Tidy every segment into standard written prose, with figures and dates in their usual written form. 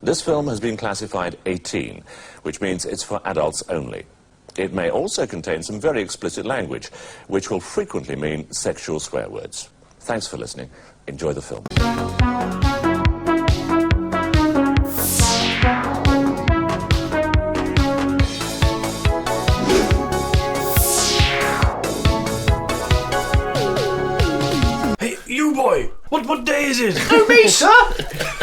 This film has been classified 18, which means it's for adults only. It may also contain some very explicit language, which will frequently mean sexual swear words. Thanks for listening. Enjoy the film. Hey, you boy! What day is it? Oh, me, sir?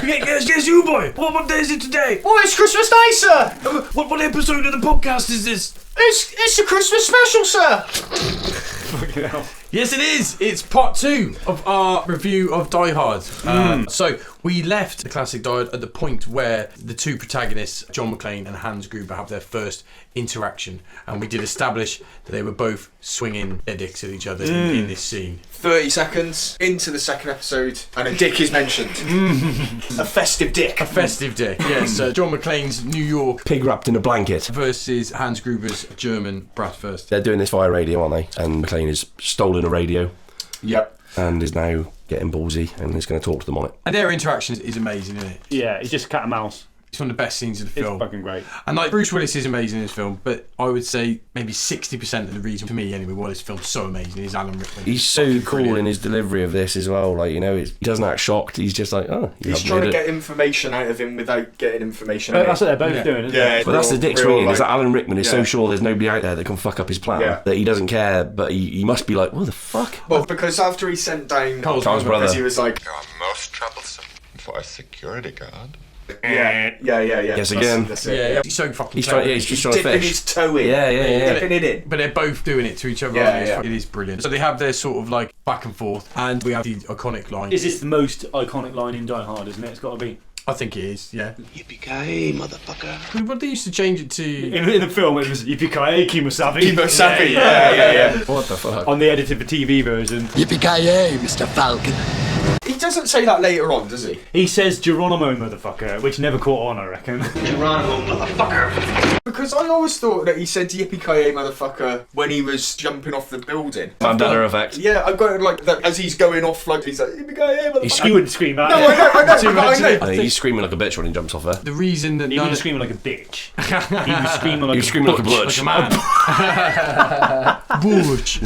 Yes, you boy! What day is it today? Oh, it's Christmas Day, sir! What episode of the podcast is this? It's a Christmas special, sir! Fucking hell. Yes, it is. It's part 2 of our review of Die Hard. So we left the classic Die Hard at the point where the two protagonists, John McClane and Hans Gruber, have their first interaction, and we did establish that they were both swinging their dicks at each other in this scene. 30 seconds into the second episode, and a dick is mentioned. A festive dick. A festive dick, yes. John McClane's New York Pig wrapped in a blanket. versus Hans Gruber's German Bratwurst. They're doing this via radio, aren't they? And McClane has stolen a radio Yep. and is now getting ballsy and is going to talk to them on it. And their interaction is amazing, isn't it? Yeah, it's just cat and mouse. It's one of the best scenes of the It's film. fucking great. And like Bruce Willis is amazing in this film, but I would say maybe 60% of the reason for me anyway why this film's so amazing is Alan Rickman. He's so cool in his delivery of this as well. Like, you know, he doesn't act shocked. He's just like, oh, He's trying to get information out of him without getting information out of That's him. what they're both doing, isn't it? But that's the dick swinging, is that Alan Rickman is so Yeah. sure there's nobody out there that can fuck up his plan that he doesn't care, but he must be like, what the fuck? Well, because after he sent down Carl's because brother. he was like, You are most troublesome for a security guard. yeah. Yes, again. That's it. Yeah, he's so fucking He's clever. trying, yeah, he's just trying to dipping fish. his toe in. Yeah. Dipping it in. But they're both doing it to each other. Yeah, aren't they? yeah. It is brilliant. So they have their sort of like back and forth, and we have the iconic line. Is this the most iconic line in Die Hard, isn't it? It's got to be. I think it is, yeah. Yippee-ki-yay, motherfucker. But they used to change it to... In the film, it was Yippee-ki-yay, Kimosabi. Kimosabi, yeah. What the fuck? On the edited for TV version. Yippee-ki-yay, Mr. Falcon. He doesn't say that later on, does he? He says Geronimo, motherfucker, which never caught on, I reckon. Because I always thought that he said yippee-ki-yay, motherfucker, when he was jumping off the building. Mandela effect. Yeah, I've got it like that as he's going off, like he's like yippee-ki-yay, motherfucker. You wouldn't scream that. No, I know, Too but much, I know. I think he's screaming like a bitch when he jumps off there. The reason that He none was of... screaming like a bitch. He was screaming like He was screaming like a Like butch. a man. Butch.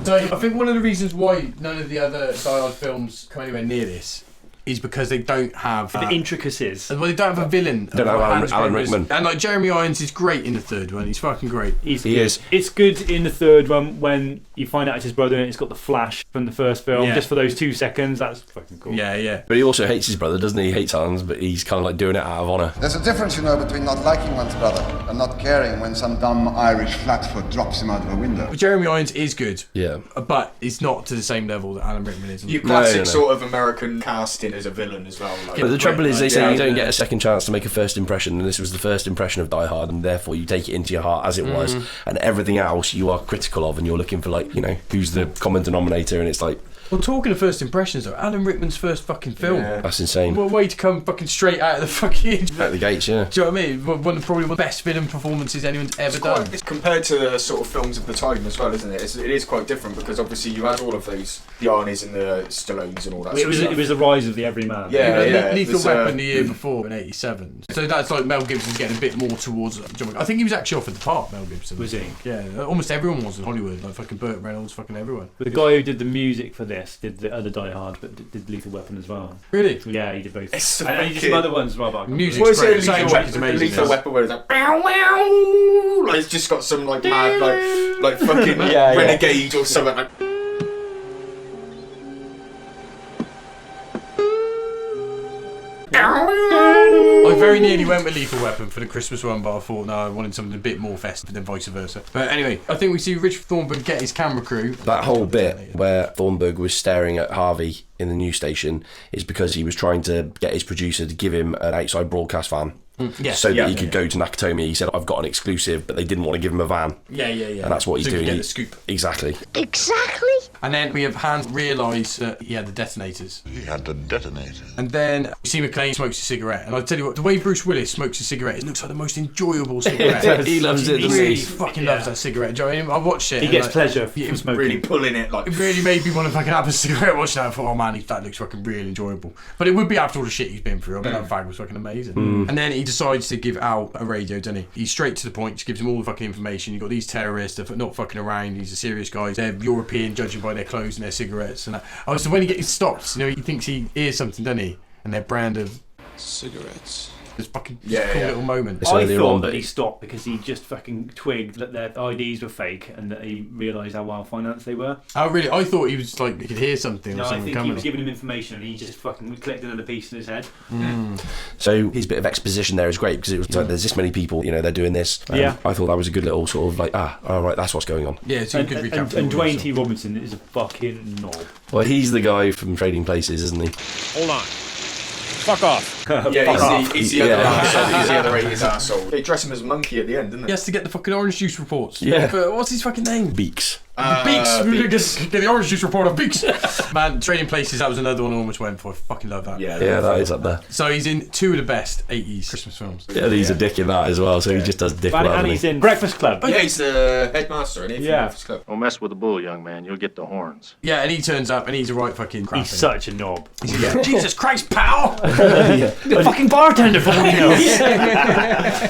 So I think one of the reasons why none of the other Die Hard films come anywhere near this is because they don't have the intricacies. well, they don't have a villain. Don't have Hans Alan Gruber's- Rickman. And like Jeremy Irons is great in the third one. He's fucking great. He is. It's good in the third one when you find out it's his brother and it's got the flash from the first film. Yeah. Just for those 2 seconds, that's fucking cool. Yeah. But he also hates his brother, doesn't he? He hates Hans, but he's kind of like doing it out of honour. There's a difference, you know, between not liking one's brother and not caring when some dumb Irish flatfoot drops him out of a window. But Jeremy Irons is good. Yeah. But it's not to the same level that Alan Rickman is. Your classic No. sort of American casting as a villain as well. Like, But the trouble is, they say you don't yeah. get a second chance to make a first impression, and this was the first impression of Die Hard, and therefore you take it into your heart as it was, and everything else you are critical of, and you're looking for, like, you know, who's the common denominator, and it's like, Well, talking of first impressions though, Alan Rickman's first fucking film. Yeah. that's insane. What a way to come fucking straight out of the fucking... Out the gates, yeah. Do you know what I mean? Probably one of the best villain performances anyone's ever done. It's compared to the sort of films of the time as well, isn't it? It is quite different because obviously you had all of those, the Arnies and the Stallones and all that. It was the rise of the everyman. Yeah. Lethal it was, Weapon the year before in '87. So that's like Mel Gibson's getting a bit more towards John McClane. I think he was actually offered the part, Mel Gibson. Was he? Yeah, almost everyone was in Hollywood. Like fucking Burt Reynolds, fucking everyone. But the guy who did the music for this did the other Die Hard, but did Lethal Weapon as well. Really? Yeah, he did both. It's And he did some other ones as well. But I can't Music's What is great. it? The soundtrack is amazing. Lethal yes. Weapon where it's like, bow, wow, like it's just got some like mad like fucking renegade or something like. I very nearly went with Lethal Weapon for the Christmas one, but I thought no, I wanted something a bit more festive than vice versa. But anyway, I think we see Richard Thornburg get his camera crew. That whole bit where Thornburg was staring at Harvey in the news station is because he was trying to get his producer to give him an outside broadcast van. So that he could go to Nakatomi. He said, I've got an exclusive, but they didn't want to give him a van. Yeah. And that's what he's so he doing. could get the scoop. Exactly. Exactly. And then we have Hans realise that he had the detonators. He had the detonator. And then we see McClane smokes a cigarette. And I tell you what, the way Bruce Willis smokes a cigarette, it looks like the most enjoyable cigarette. He loves it. He really fucking loves that cigarette. Do you know what I mean? I watched it. He gets pleasure from smoking. Really pulling it like. It really made me want to fucking have a cigarette watching that. I thought, oh man, that looks fucking really enjoyable. But it would be after all the shit he's been through. I bet that fag was fucking amazing. And then he decides to give Al a radio, doesn't he? He's straight to the point, just gives him all the fucking information. You've got these terrorists that are not fucking around. These are serious guys. They're European, judging by their clothes and their cigarettes and that. Oh, so when he gets stopped, you know, he thinks he hears something, doesn't he? And their brand of cigarettes. This fucking cool little moment. It's I earlier thought on, that but he stopped because he just fucking twigged that their IDs were fake and that he realised how well financed they were. Oh really? I thought he was like, he could hear something No, or I something think he coming. was giving him information and he just fucking clicked another piece in his head. so his bit of exposition there is great because it was like there's this many people, you know, they're doing this. Yeah. I thought that was a good little sort of like, all right, that's what's going on. Yeah, it's a good recap. And Dwayne T. Robinson is a fucking knob. Well, he's the guy from Trading Places, isn't he? Hold on. Fuck off. He's the other arsehole. He's the other 80s arsehole. They dress him as a monkey at the end, didn't He they? has to get the fucking orange juice reports. Yeah. But what's his fucking name? Beaks. Beaks. Get the orange juice report of Beaks. Man, Trading Places, that was another one I almost went for. I fucking love that. Yeah, Yeah, that is up there. So he's in 2 of the best 80s Christmas films. Yeah, he's a dick in that as well, so he just does dick well, And doesn't he's he? in Breakfast Club. Yeah, he's the headmaster, isn't he? Yeah. Club. Don't mess with the bull, young man. You'll get the horns. Yeah, and he turns up and he's a right fucking crap. He's such a knob. Yeah. Jesus Christ, pal! The fucking bartender for all he knows.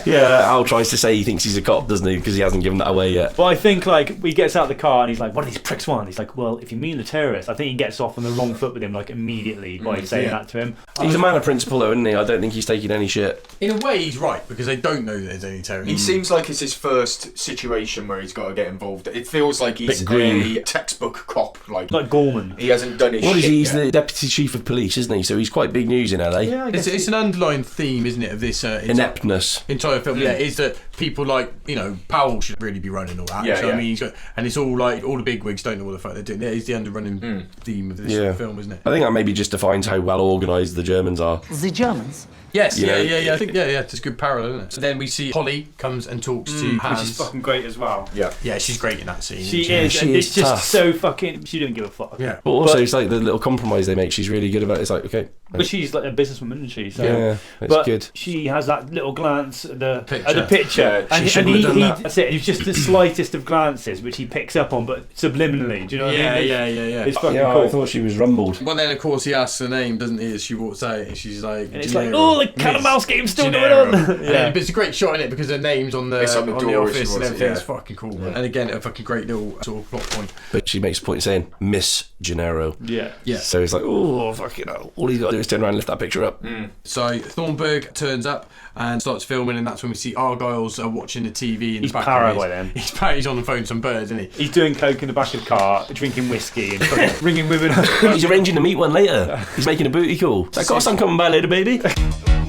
Yeah, Al tries to say he thinks he's a cop, doesn't he? Because he hasn't given that away yet. But I think like he gets out of the car and he's like, "What do these pricks want?" He's like, "Well, if you mean the terrorists," I think he gets off on the wrong foot with him like immediately by saying that to him. He's a man of principle, though, isn't he? I don't think he's taking any shit. In a way, he's right, because they don't know that there's any terrorists. He seems like it's his first situation where he's got to get involved. It feels like he's Bit green. a textbook cop. Like Gorman. he hasn't done his What is shit he? He's yet. the deputy chief of police, isn't he? So he's quite big news in LA. Yeah, I guess It's an underlying theme, isn't it, of this Ineptness. entire film? Yeah, is that people like, you know, Powell should really be running all that. Yeah, so yeah. I mean, he's got, and it's all like all the big wigs don't know what the fuck they're doing. That is the underrunning theme of this film, isn't it? I think that maybe just defines how well organised the Germans are. The Germans? Yes, You know? I think it's a good parallel, isn't it? So then we see Holly comes and talks to Hans. which is fucking great as well. Yeah, she's great in that scene. She isn't is, She and is it's just tough. so fucking. She didn't give a fuck. Yeah. But also, it's like the little compromise they make. She's really good about it. It's like, okay. But she's like a businesswoman, isn't she? So, Yeah, it's but good. she has that little glance at the Picture. picture, Yeah, and, she and shouldn't have done that. that's it. It's just the slightest of glances which he picks up on, but subliminally. Do you know what I mean? Yeah. It's fucking Yeah, cool. I thought she was rumbled. Well, then of course he asks her name, doesn't he? As she walks out, and she's like, And it's Gennaro. like, oh, the cat and mouse game's still Gennaro. going on. Yeah, but it's a great shot in it because her name's on the It's on the door, office she and was, everything. It's yeah. fucking cool, man. And again, a fucking great little sort of plot point. But she makes a point of saying, Miss Gennaro. Yeah. Yeah. So he's like, oh, fucking hell. All he's got to do is turn around and lift that picture up. So Thornburg turns up and starts filming, and that's when we see Argyle's watching the TV. In He's the back para of his, by then. He's on the phone to some birds, isn't he? He's doing coke in the back of the car, drinking whiskey, and fucking ringing women up. He's arranging to meet one later. He's making a booty call. That got some coming by later, baby. Of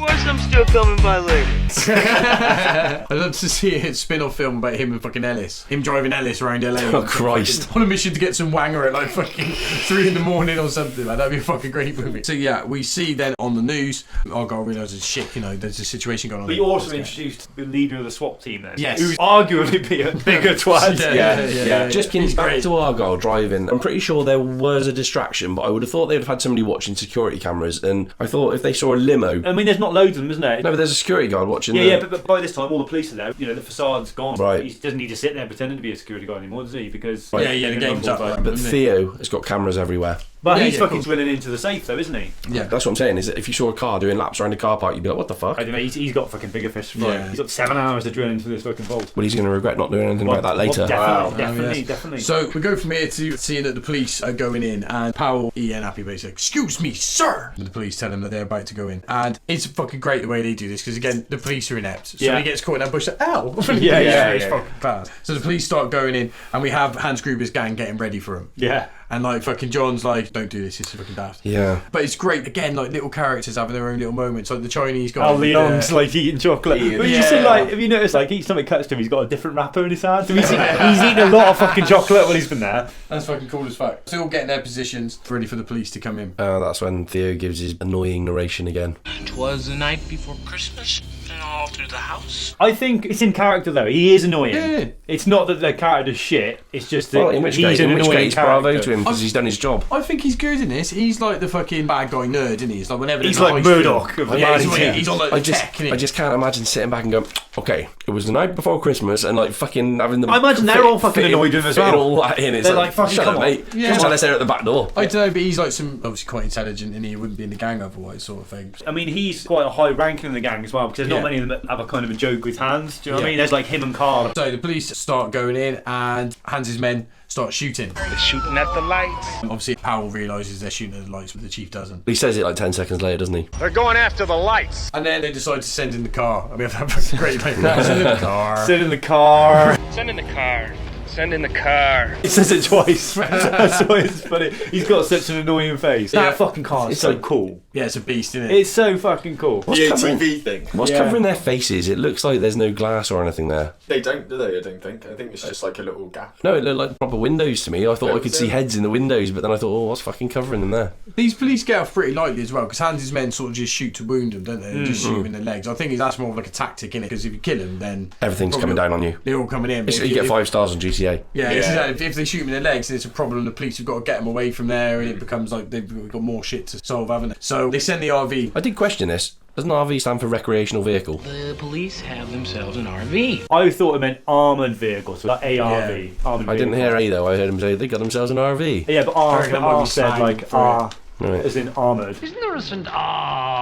course I'm still coming by later. I'd love to see a spin-off film about him and fucking Ellis. Him driving Ellis around LA. Oh, Christ. On a mission to get some wanger at like fucking 3 in the morning or something. Like, that'd be a fucking great movie. So yeah, we see then on the news, Argyle realises shit, you know, there's a situation going on. We also introduced the leader of the SWAT team then. Yes. Who's arguably be a bigger twat. Yeah. Just He's back great. to Argyle driving. I'm pretty sure there was a distraction, but I would have thought they'd have had somebody watching security cameras. And I thought if they saw a limo. I mean, there's not loads of them, isn't there? No, but there's a security guard watching. Yeah, but by this time, all the police are there. You know, the facade's gone. Right. He doesn't need to sit there pretending to be a security guard anymore, does he? Because Yeah, the game's up. But But Theo has got cameras everywhere. Yeah, he's yeah, fucking cool. drilling into the safe, though, isn't he? Yeah. That's what I'm saying. Is that if you saw a car doing laps around a car park, you'd be like, what the fuck? I don't know. He's got fucking bigger fish to fry. Yeah. He's got 7 hours to drill into this fucking vault. Well, he's going to regret not doing anything about that later. Definitely. So we go from here to seeing that the police are going in, and Powell, Ian Happy basically, excuse me, sir. And the police tell him that they're about to go in, and it's fucking great the way they do this because again, the police are inept. So Yeah. he gets caught in that bush. Like, ow! It's fucking bad. So the police start going in, and we have Hans Gruber's gang getting ready for him. Yeah. And like fucking John's like, don't do this. This is fucking daft. Yeah. But it's great again, like little characters having their own little moments, like the Chinese guy. Al Leong's like eating chocolate. But you see, Yeah. like, have you noticed, like, each time it cuts to him, he's got a different wrapper in his hand. So he's eating a lot of fucking chocolate when he's been there. That's fucking cool as fuck. Still getting their positions, ready for the police to come in. That's when Theo gives his annoying narration again. 'Twas the night before Christmas, Blasting all through the house. I think it's in character though. He is annoying. Yeah. It's not that the character's shit. It's just that in which he's an annoying character. bravo to him because he's done his job. I think he's good in this. He's like the fucking bad guy nerd, isn't he? It's like whenever He's there's a like heist Murdoch film- of the Yeah, bad he's on like the tech, isn't he? I just can't imagine sitting back and going, okay, it was the night before Christmas and like fucking having the. I imagine they're all fucking annoyed with him as well. All that in. It's They're like, like, fucking shut come up, on. mate. Yeah. Just tell us they're at the back door. I don't know, but he's like some obviously quite intelligent, and he wouldn't be in the gang otherwise, sort of thing. I mean, he's quite a high ranking in the gang as well because there's not Yeah. many of them that have a kind of a joke with Hans. Do you know what I Yeah. mean? There's like him and Carl. So the police start going in, and Hans's men start shooting. They're shooting at the lights. Obviously, Powell realises they're shooting at the lights, but the chief doesn't. He says it like 10 seconds later, doesn't he? They're going after the lights. And then they decide to send in the car. I mean, that's great. Send in the car. Sit in the car. Send in the car. Send in the car. He says it twice. That's why it's funny. He's got such an annoying face. Yeah. That fucking car is It's so like- cool. Yeah, it's a beast, isn't it? It's so fucking cool. What's covering, thing. what's Yeah. covering their faces? It looks like there's no glass or anything there. They don't, do they? I don't think. I think it's just like a little gap. No, it looked like proper windows to me. I thought I could see heads in the windows, but then I thought, oh, what's fucking covering them there? These police get off pretty lightly as well, because Hans's men sort of just shoot to wound them, don't they? They just shoot him in the legs. I think that's more of like a tactic, innit? Because if you kill him, then Everything's probably coming down on you. they're all coming in. But You if get 5 stars on GTA. Yeah, exactly. If they shoot him in the legs, then it's a problem. The police have got to get them away from there, and it becomes like they've got more shit to solve, haven't they? So they send the RV. I did question this. Doesn't RV stand for recreational vehicle? The police have themselves an RV. I thought it meant armoured vehicle, so like ARV. Armoured I didn't vehicle. hear A though. I heard him say they got themselves an RV. Yeah, but I reckon that might be said slang like for R, Right. as in armoured. Isn't there a St.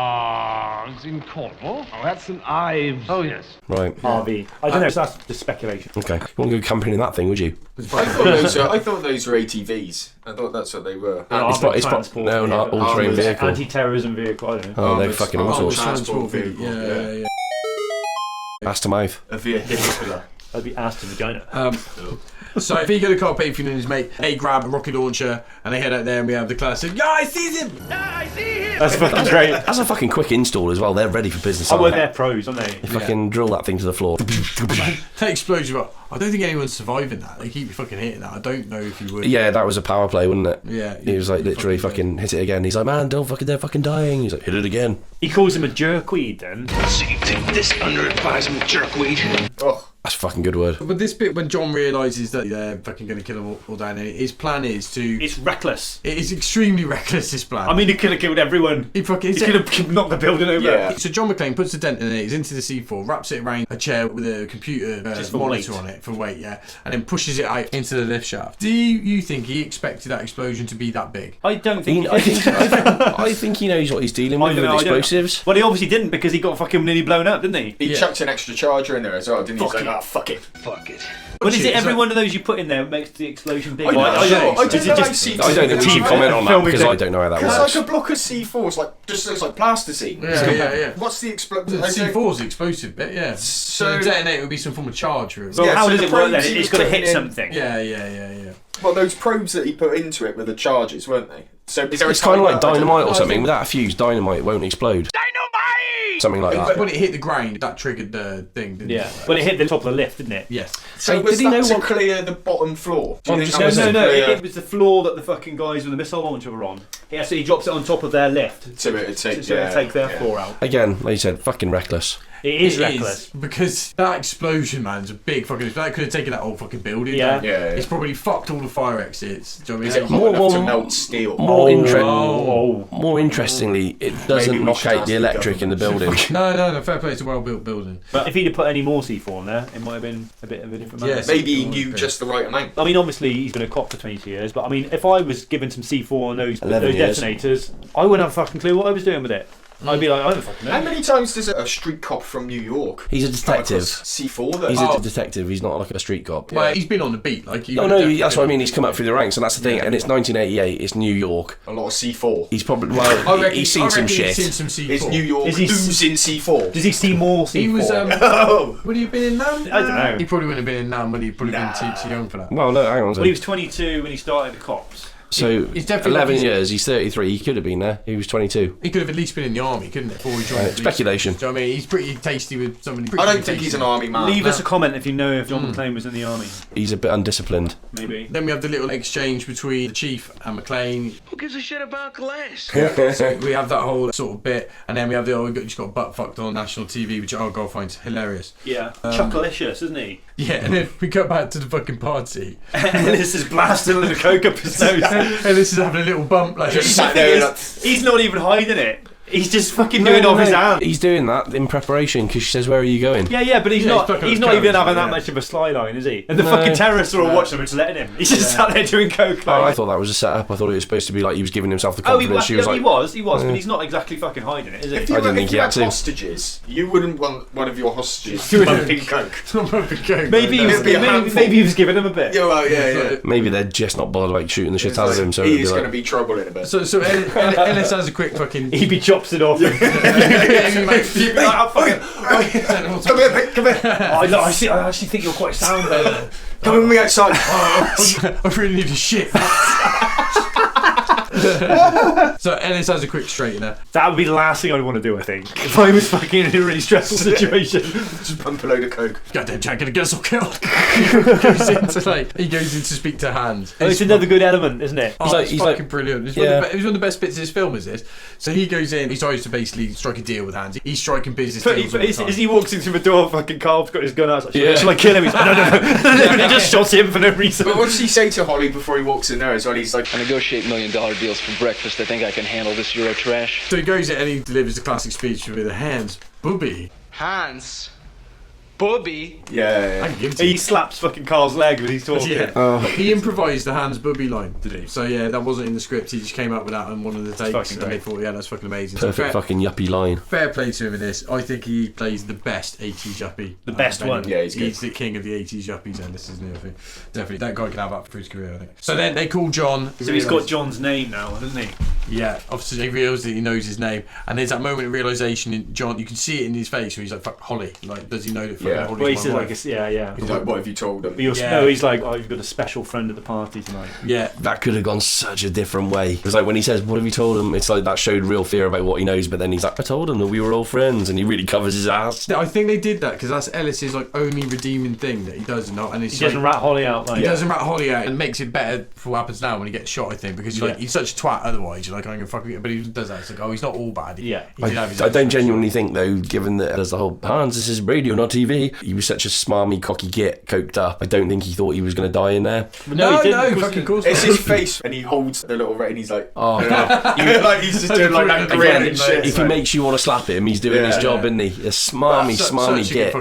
Ives in Cornwall? Oh, that's St. Ives. Oh, yes. Right. RV. I don't know. So that's just speculation. Okay. You wouldn't go camping in that thing, would you? I thought those were ATVs. I thought that's what they were. No, not all-terrain vehicle. Anti-terrorism vehicle. I don't know. Oh, they're Armoured- fucking all armoured sorts. transport vehicle. Yeah. Ass to mouth. A vehicular. That'd be ass to vagina. So if you go to car Payphone and his mate, they grab a rocket launcher and they head out there, and we have the classic, yeah, I sees him! That's fucking great. That's a fucking quick install as well. They're ready for business. Oh, aren't well, they? they're pros, aren't they? They fucking drill that thing to the floor. That explosion, but I don't think anyone's surviving that. They keep fucking hitting that. I don't know if you would. Yeah, that was a power play, wasn't it? Yeah. He was like literally fucking hit it again. He's like, man, they're fucking dying. He's like, hit it again. He calls him a jerkweed then. So you take this under advisement, jerkweed. Oh, That's a fucking good word. But this bit when John realises that they're fucking going to kill them all down, his plan is to. It's reckless. It is extremely reckless. This plan. I mean, he could have killed everyone. he fucking. He could have knocked the building over. Yeah. So John McClane puts a dent in it. He's into the C4, wraps it around a chair with a computer Just for monitor weight. on it for weight, yeah, and then pushes it out into the lift shaft. Do you think he expected that explosion to be that big? I don't think. I think he knows what he's dealing with explosives. Well, he obviously didn't because he got fucking nearly blown up, didn't he? he chucked an extra charger in there as well, didn't he? He's like, Fuck fuck it. Fuck it. But is it every So- one of those you put in there makes the explosion big? I don't know. Is I don't it know how just- C4 I don't think we should comment on that because I don't know how that Because works. like a block of C4 is like just looks like plasticine. Yeah. What's the explosion? C4 is the explosive bit, yeah. So So detonate would be some form of charge for it. Well, Yeah, how so does the it work then? probes he It's was got to hit putting in- something. Yeah. well, those probes that he put into it were the charges, weren't they? So is there It's kind of like dynamite or I something. think- Without a fuse, dynamite won't explode. Something like But that. when it hit the ground, that triggered the thing, didn't Yeah. it? Well, it hit the top of the lift, didn't it? Yes. So Hey, was did he know that to what- clear the bottom floor? Do you think that No, was to no. clear- It was the floor that the fucking guys with the missile launcher were on. Yeah, so he drops it on top of their lift So it'd take, to take their floor out. Again, like you said, fucking reckless. It is It reckless. because that explosion, man, is a big fucking. That could have taken that whole fucking building. Yeah. down. Yeah. It's probably fucked all the fire exits. Do you know what I Is mean? it hot enough to melt steel? More interestingly, it doesn't Maybe we knock should out ask the the electric in the building. No. Fair play. It's a well-built building. But if he'd have put any more C4 in there, it might have been a bit of a different matter. Yes. Maybe he knew just the right amount. I mean, obviously he's been a cop for 22 years, but I mean, if I was given some C4 on those 11 years. detonators, I wouldn't have a fucking clue what I was doing with it. I'd be like, I don't fucking know. How many times does a street cop from New York? He's a come detective. across C4 that He's a detective. He's not like a street cop. Well, he's been on the beat, like you. No, that's what I mean. He's come up through the ranks, and that's the thing. And it's 1988. It's New York. a lot of C4. He's probably he's I seen some reckon shit. He's seen some C4. Is New York Is he- oozing C4? Does he see more C4? He was. Oh, Would he have been in Nam? I don't know. He probably wouldn't have been in Nam, but he'd probably been too young for that. Well, no, hang on. Well, he was 22 when he started the cops. So He's definitely 11 like years, he's 33, he could have been there. He was 22. He could have at least been in the army, couldn't he? Before he joined. Speculation. Do you know what I mean? He's pretty tasty with somebody. I don't think he's an army man. Leave us a comment if you know if John McClane was in the army. He's a bit undisciplined. Maybe. Then we have the little exchange between the chief and McClane. Who gives a shit about class? So we have that whole sort of bit, and then we have the just got butt fucked on national TV, which our God finds hilarious. Yeah. Chuckalicious, isn't he? Yeah, and then we go back to the fucking party. Ellis is blasting a little coke up his nose. Ellis is having a little bump, like Just sat there. He's not even hiding it. He's just fucking doing it off his hand. He's doing that in preparation because she says, "Where are you going?" Yeah, but he's not even having that much of a sly line, is he? And the fucking terrorists are all watching him and just letting him. He's just sat there doing coke. Oh, I thought that was a setup. I thought it was supposed to be like he was giving himself the confidence. He was, but he's not exactly fucking hiding it, is he? If you had hostages, you wouldn't want one of your hostages bumping coke. Maybe he was giving him a bit. Yeah. Maybe they're just not bothered about shooting the shit out of him. So he's going to be trouble in a bit. So Ellis has a quick fucking. He chops it off. Come here. I actually think you're quite sound there. Come with me outside. I really need a shit. So Ellis has a quick straightener. That would be the last thing I'd want to do, I think. If I was fucking in a really stressful situation. Just pump a load of coke. Goddamn Jack, gonna get us all killed. He goes in to speak to Hans. It's another good element, isn't it? He's fucking brilliant. It's one of the best bits of this film, is this. So he goes in, he tries to basically strike a deal with Hans. He's striking business deals all the time. As he walks in through the door, fucking Carl's got his gun out. Shall I kill him? He's like, no. He just shot him for no reason. But what does he say to Holly before he walks in there as well? He's like, I negotiate $1 million deals for breakfast. I think I can handle this Euro trash. So he goes in and he delivers the classic speech with a Hans, booby. Hans. Booby. Yeah. He slaps fucking Carl's leg when he's talking. Yeah. He improvised the Hans Booby line, did he? So yeah, that wasn't in the script. He just came up with that on one of the takes, and they thought, yeah, that's fucking amazing. Perfect fucking yuppie line. Fair play to him in this. I think he plays the best 80s yuppie. The best one. Yeah, he's good. He's the king of the 80s yuppies, and this is new. I think definitely that guy can have that for his career. I think. So then they call John. So he's got John's name now, hasn't he? Yeah, obviously he realises that he knows his name, and there's that moment of realisation in John. You can see it in his face where he's like, "Fuck Holly!" Like, does he know that? Yeah. Holly's Well, he my says wife? He's like, what have you told him? No, he's like, oh, you've got a special friend at the party tonight. Yeah. That could have gone such a different way. It's like when he says, "What have you told him?" It's like that showed real fear about what he knows, but then he's like, "I told him that we were all friends," and he really covers his ass. I think they did that because that's Ellis's like only redeeming thing that he does not, and he doesn't rat Holly out. Like, he doesn't rat Holly out, and makes it better for what happens now when he gets shot. I think because he's such a twat. Otherwise, you're like, I'm gonna fuck with you, but he does that. It's like, oh, he's not all bad. I don't genuinely think though, given that there's the whole Hans, this is radio, not TV. He was such a smarmy, cocky git, coked up. I don't think he thought he was going to die in there. No, fucking course. It's his face, and he holds the little red, and he's like, oh, like he's just doing like that grin and shit. If he makes you want to slap him, he's doing his job, isn't he? A smarmy git.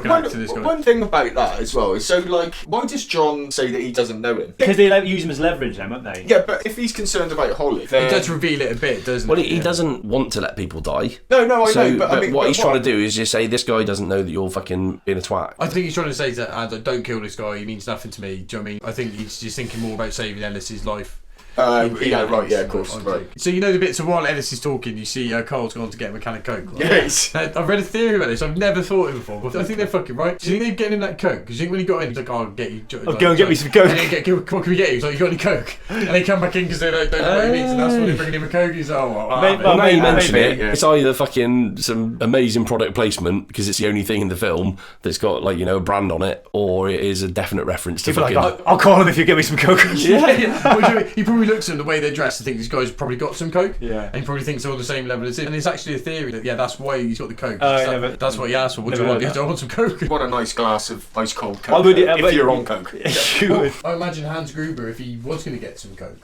One thing about that as well is so like, why does John say that he doesn't know him? Because they use him as leverage, then, won't they? Yeah, but if he's concerned about Holly, then he does reveal it a bit, doesn't he? Well, he doesn't want to let people die. No, I know. But I mean, what he's trying to do is just say this guy doesn't know that you're fucking being a twat. I think he's trying to say that don't kill this guy. He means nothing to me. Do you know what I mean? I think he's just thinking more about saving Ellis's life. Of course. Right. So you know the bits of while Ellis is talking, you see Carl's gone to get a mechanic coke. Right? Yes. I've read a theory about this. I've never thought of it before, but I think they're fucking right. Do you think they're getting him that coke? Because you think when he got in, he's like, "Oh, I'll get you." Go and get me some coke. What can we get you? He's like, "You got any coke?" And they come back in because they don't know what he means, and that's when they're bringing him a coke. He's like, "Oh, now you mention it, it's either fucking some amazing product placement because it's the only thing in the film that's got like a brand on it, or it is a definite reference to fucking. Like, I'll call him if you get me some coke. Yeah. He probably looks at them the way they're dressed. I think this guy's probably got some coke, and he probably thinks they're on the same level as him. And it's actually a theory that that's why he's got the coke. That's what he asked for. What do you want? I want some coke. What a nice glass of ice cold coke. If you're on coke, I imagine Hans Gruber, if he was going to get some coke,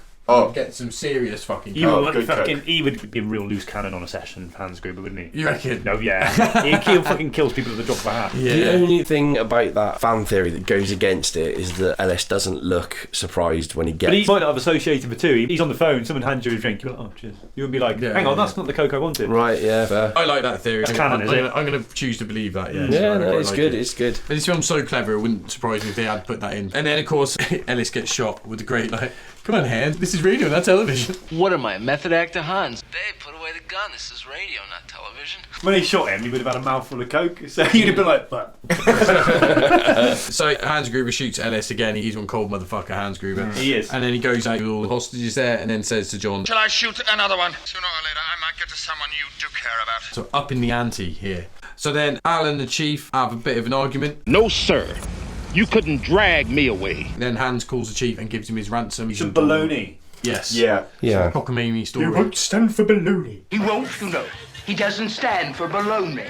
get some serious fucking coke. He would be a real loose cannon on a session, Hans Gruber, wouldn't he? You reckon? No, yeah. He fucking kills people at the drop of a hat. Yeah. The only thing about that fan theory that goes against it is that Ellis doesn't look surprised when he gets. But he might not have associated the two. He's on the phone, someone hands you a drink, you're like, oh, cheers. You would be like, hang on, that's not the coke I wanted. Right, yeah, fair. I like that theory. It's canon, is it? I'm going to choose to believe that, yeah. Yeah, no, it's good, it's good. But this film's so clever, it wouldn't surprise me if they had put that in. And then, of course, Ellis gets shot with the great, like, Come on, Hans. This is radio, not television. What am I, method actor Hans? Babe, put away the gun. This is radio, not television. When he shot him, he would have had a mouthful of coke, so you'd have been like, "But." So Hans Gruber shoots Ellis again. He's one cold motherfucker, Hans Gruber. He is. And then he goes out with all the hostages there, and then says to John, Shall I shoot another one? Sooner or later, I might get to someone you do care about. so up in the ante here. So then Al and the Chief have a bit of an argument. No, sir. You couldn't drag me away. Then Hans calls the Chief and gives him his ransom. Some baloney. Yes. Yeah. Yeah. Cockamamie story. You won't stand for baloney. He won't, you know. He doesn't stand for baloney.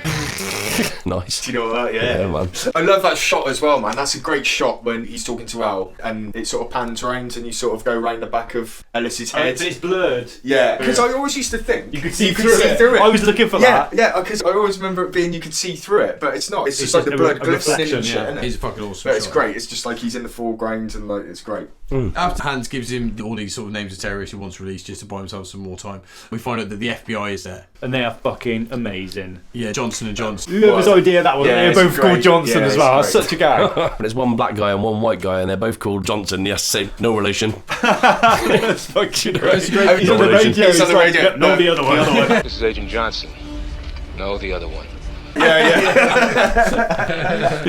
Nice. Do you know what that? Yeah, man. I love that shot as well, man. That's a great shot when he's talking to Al and it sort of pans round and you sort of go round the back of Ellis's head. But it's blurred. Yeah, because I always used to think You could see through it. I was looking for that. Yeah, because I always remember it being you could see through it, but it's not. It's just like the blood glistening and shit. Isn't it? He's a fucking awesome But it's shot. great. It's just like he's in the foreground and like it's great. After Hans gives him all these sort of names of terrorists he wants released just to buy himself some more time, we find out that the FBI is there. And they are fucking amazing. Yeah, Johnson and Johnson. Whoever's idea that was, they were both called Johnson as well. It's Such a guy. There's one black guy and one white guy, and they're both called Johnson. Yes, same, no relation. That's fucking great. It's great. He's on the radio. He's on the radio. Yep, no, the other one. This is Agent Johnson. No, the other one. It's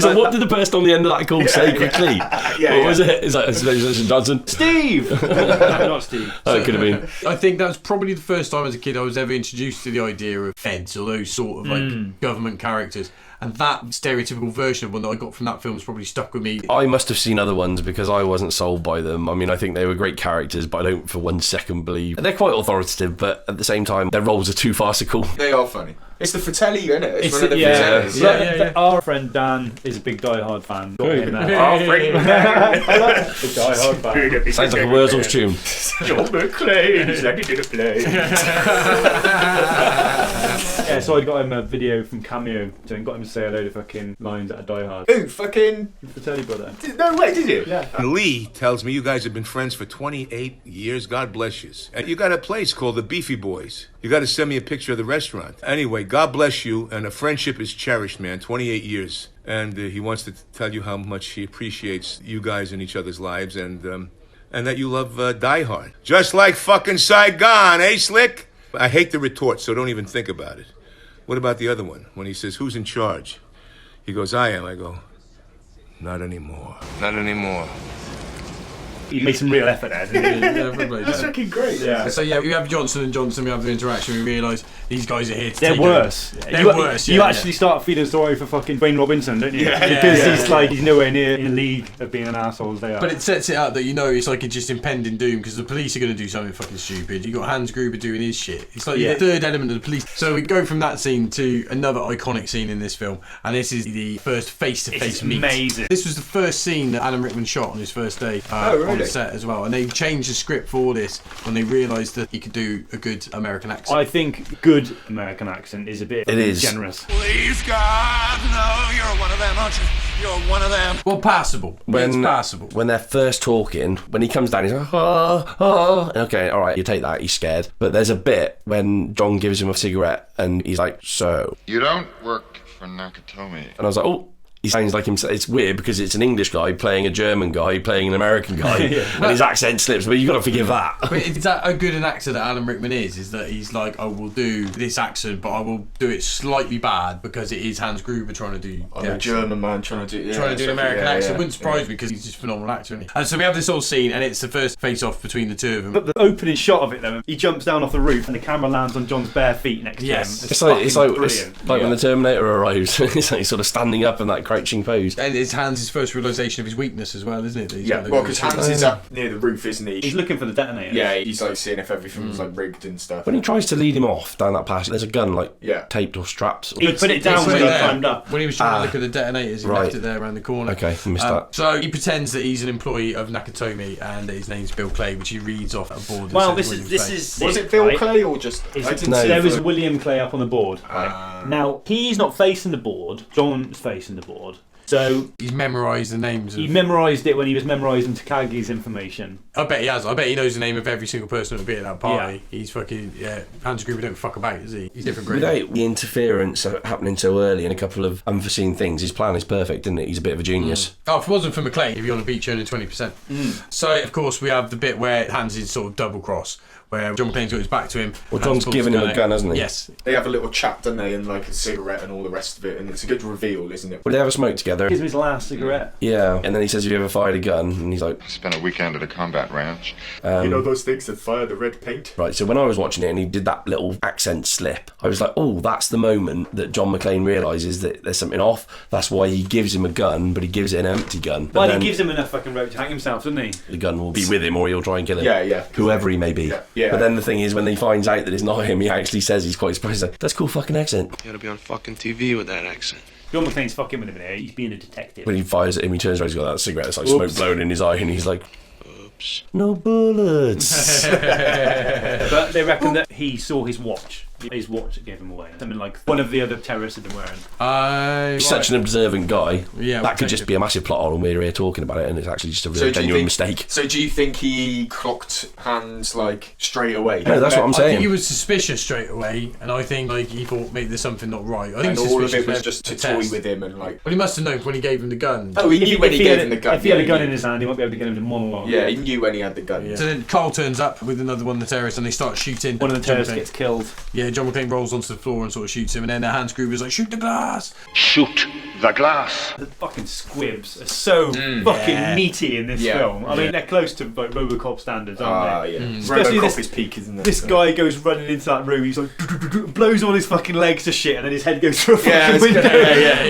like, what did the person on the end of that call say quickly? What was it? It's like, it's Johnson. Steve! Not Steve. Oh, it could have been. I think that was probably the first time as a kid I was ever introduced to the idea of feds or those sort of like government characters. And that stereotypical version of one that I got from that film has probably stuck with me. I must have seen other ones because I wasn't sold by them. I mean, I think they were great characters, but I don't for 1 second believe. They're quite authoritative, but at the same time, their roles are too farcical. They are funny. It's the Fratelli, isn't it? It's one of the yeah. Fratellis. Our friend Dan is a big Die Hard fan. Got him there. Our friend Dan. I like the Die Hard fan. Sounds like a Wurzel's tune. John McClane is ready to play. Yeah, so I got him a video from Cameo and got him to say a load of fucking lines at a Die Hard. Ooh, fucking Fratelli brother. no way, did you? Yeah. Lee tells me you guys have been friends for 28 years. God bless you. And you got a place called the Beefy Boys. You got to send me a picture of the restaurant. Anyway, God bless you, and a friendship is cherished, man. 28 years. And he wants to tell you how much he appreciates you guys in each other's lives and that you love Die Hard. Just like fucking Saigon, eh, Slick? I hate the retort, so don't even think about it. What about the other one? When he says, who's in charge? He goes, I am. I go, not anymore. Not anymore. He made some real effort there, didn't he? That's fucking great. Yeah. So yeah, we have Johnson and Johnson, we have the interaction, we realise these guys are here to They're take worse. over. They're worse, You actually start feeling sorry for fucking Wayne Robinson, don't you? Yeah. Because he's like, he's nowhere near in the league of being an arsehole as they are. But it sets it out that you know it's like a just impending doom because the police are going to do something fucking stupid. You got Hans Gruber doing his shit. It's like the third element of the police. So we go from that scene to another iconic scene in this film, and this is the first face-to-face meet. Amazing. This was the first scene that Alan Rickman shot on his first day on the set as well, and they changed the script for this when they realised that he could do a good American accent. I think good American accent is a bit generous. Please, God, no, you're one of them, aren't you? You're one of them. Well, passable. It's passable. When they're first talking, when he comes down, he's like, oh. Okay, all right, you take that, he's scared. But there's a bit when John gives him a cigarette and he's like, so. You don't work for Nakatomi. And I was like, oh. He sounds like himself. It's weird because it's an English guy playing a German guy playing an American guy, and his accent slips. But you've got to forgive that. But is that how good an actor that Alan Rickman is? Is that he's like, I will do this accent, but I will do it slightly bad because it is Hans Gruber trying to do. I'm a German man trying to do an American accent. It wouldn't surprise me because he's just a phenomenal actor, isn't he? And so we have this whole scene, and it's the first face-off between the two of them. But the opening shot of it, though, he jumps down off the roof, and the camera lands on John's bare feet next to him. It's like when the Terminator arrives. It's like he's sort of standing up in that crouching pose. And it's Hans' first realisation of his weakness as well, isn't it? Well, because Hans is up near the roof, isn't he? He's looking for the detonator. Yeah, he's like seeing if everything was like rigged and stuff. When he tries to lead him off down that passage, there's a gun like taped or strapped. He put it down when he climbed up. When he was trying to look at the detonators, he left it there around the corner. Okay, I missed that. So he pretends that he's an employee of Nakatomi and his name's Bill Clay, which he reads off a board. Well, this is. Was it Bill Clay or just? There was William Clay up on the board. Right? Now he's not facing the board. John's facing the board. So he's memorised the names. He memorised it when he was memorising Takagi's information. I bet he has. I bet he knows the name of every single person that would be at that party. Yeah. He's fucking Hans Gruber don't fuck about, does he? He's different. Without the interference happening so early and a couple of unforeseen things, his plan is perfect, isn't it? He's a bit of a genius. Oh, if it wasn't for McClane, he'd be on the beach earning 20%. So of course we have the bit where Hans is sort of double cross, where John McClane's got his back to him. Well, John's giving him a gun, hasn't he? Yes. They have a little chat, don't they, and like a cigarette and all the rest of it, and it's a good reveal, isn't it? Well, they have a smoke together. Gives him his last cigarette. Yeah, and then he says, "Have you ever fired a gun?" And he's like, I spent a weekend at a combat ranch. You know those things that fire the red paint? Right, so when I was watching it and he did that little accent slip, I was like, oh, that's the moment that John McClane realises that there's something off. That's why he gives him a gun, but he gives it an empty gun. Well, he gives him enough fucking rope to hang himself, doesn't he? The gun will be with him or he'll try and kill him. Yeah. Whoever he may be. Yeah. But then the thing is, when he finds out that it's not him, he actually says he's quite surprised. He's like, that's a cool fucking accent. You gotta be on fucking TV with that accent. John McClane's fucking with him there. He's being a detective. When he fires at him, he turns around, he's got that cigarette, it's like smoke blowing in his eye, and he's like, Oops. no bullets. But they reckon that he saw his watch. His watch that gave him away. Something like one of the other terrorists had been wearing. He's such an observant guy. Yeah, that could just be a massive plot hole, and we're here talking about it, and it's actually just a real So genuine mistake. So do you think he clocked Hans like straight away? No, that's what I'm I saying. think he was suspicious straight away, and I think like he thought maybe there's something not right. I think And all of it suspicious was just to toy with him and like. Well, he must have known when he gave him the gun. Oh, he knew when he gave him the gun. If he had a gun in his hand, he won't be able to get him to monologue. Yeah, he knew when he had the gun. So then Carl turns up with another one of the terrorists, and they start shooting. One of the terrorists gets killed. Yeah, John McClane rolls onto the floor and sort of shoots him, and then Hans Gruber's like, shoot the glass! Shoot the glass. The fucking squibs are so fucking meaty in this film. I mean, they're close to like Robocop standards, aren't they? Especially Robocop is peak, isn't it? This guy goes running into that room, he's like, blows all his fucking legs to shit, and then his head goes through a fucking window.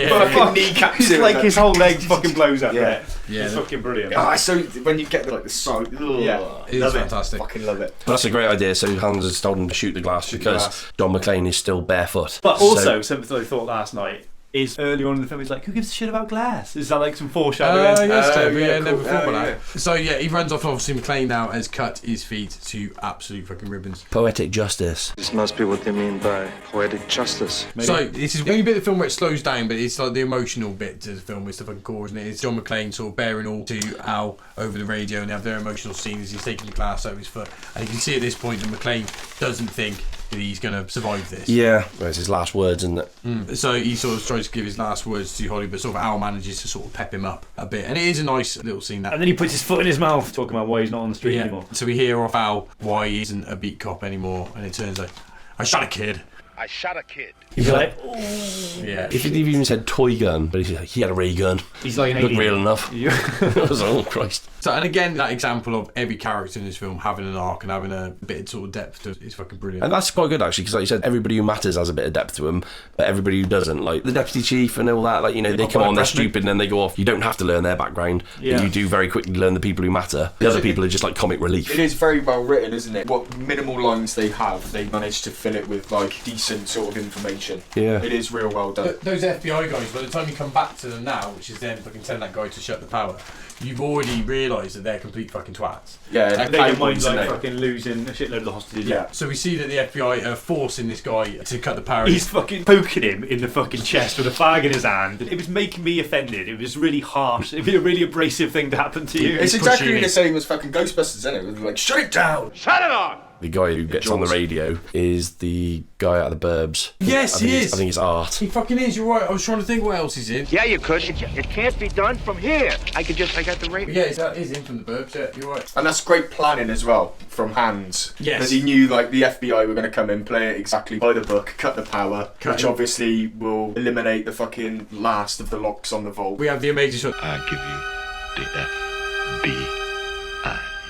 Fucking kneecaps him. Like his whole leg fucking blows up. Yeah. It's fucking brilliant. So when you get like the side, It's fantastic. Fucking love it. But that's a great idea. So Hans has told him to shoot the glass because John McClane is still barefoot. But also, something I thought last night is early on in the film, he's like, who gives a shit about glass? Is that like some foreshadowing? Never thought about that. So yeah, he runs off. Obviously, McClane now has cut his feet to absolute fucking ribbons. Poetic justice. This must be what they mean by poetic justice. Maybe. So this is the only bit of the film where it slows down, but it's like the emotional bit to the film is the fucking core, isn't it? It's John McClane sort of bearing all to Al over the radio, and they have their emotional scene as he's taking the glass over his foot, and you can see at this point that McClane doesn't think that he's going to survive this. Yeah, that's his last words, isn't it? So he sort of tries to give his last words to Holly, but sort of Al manages to sort of pep him up a bit, and it is a nice little scene. That, and then he puts his foot in his mouth, talking about why he's not on the street anymore. So we hear off Al why he isn't a beat cop anymore, and it turns out, I shot a kid. I shot a kid. He's like, yeah. If he'd even said toy gun, but he's like, he had a ray gun. He's like an looked alien. real enough. I was like, oh Christ. So, and again, that example of every character in this film having an arc and having a bit of sort of depth to it is fucking brilliant. And that's quite good actually, because like you said, everybody who matters has a bit of depth to them, but everybody who doesn't, like the deputy chief and all that, like, you know, they come on, they're stupid, and then they go off. You don't have to learn their background. Yeah. You do very quickly learn the people who matter. The other people are just like comic relief. It is very well written, isn't it? What minimal lines they have, they manage to fill it with like decent sort of information. Yeah. It is real well done. Those FBI guys, by the time you come back to them now, which is them fucking telling that guy to shut the power, you've already realised that they're complete fucking twats. Yeah, and they don't mind like fucking losing a shitload of the hostages. Yeah. So we see that the FBI are forcing this guy to cut the power. He's fucking poking him in the fucking chest with a fag in his hand. It was making me offended. It was really harsh. It'd be a really abrasive thing to happen to you. It's exactly the same as fucking Ghostbusters, isn't it? It was like, shut it down! Shut it on! The guy who gets on the radio is the guy out of the Burbs. Yes, he is. I think it's Art. He fucking is, you're right. I was trying to think what else he's in. Yeah, you could. It can't be done from here. I got the radio. Yeah, that is in from the Burbs, yeah, you're right. And that's great planning as well from Hans. Yes. Because he knew like the FBI were going to come in, play it exactly by the book, cut the power, which obviously will eliminate the fucking last of the locks on the vault. We have the amazing shot. I give you the FBI.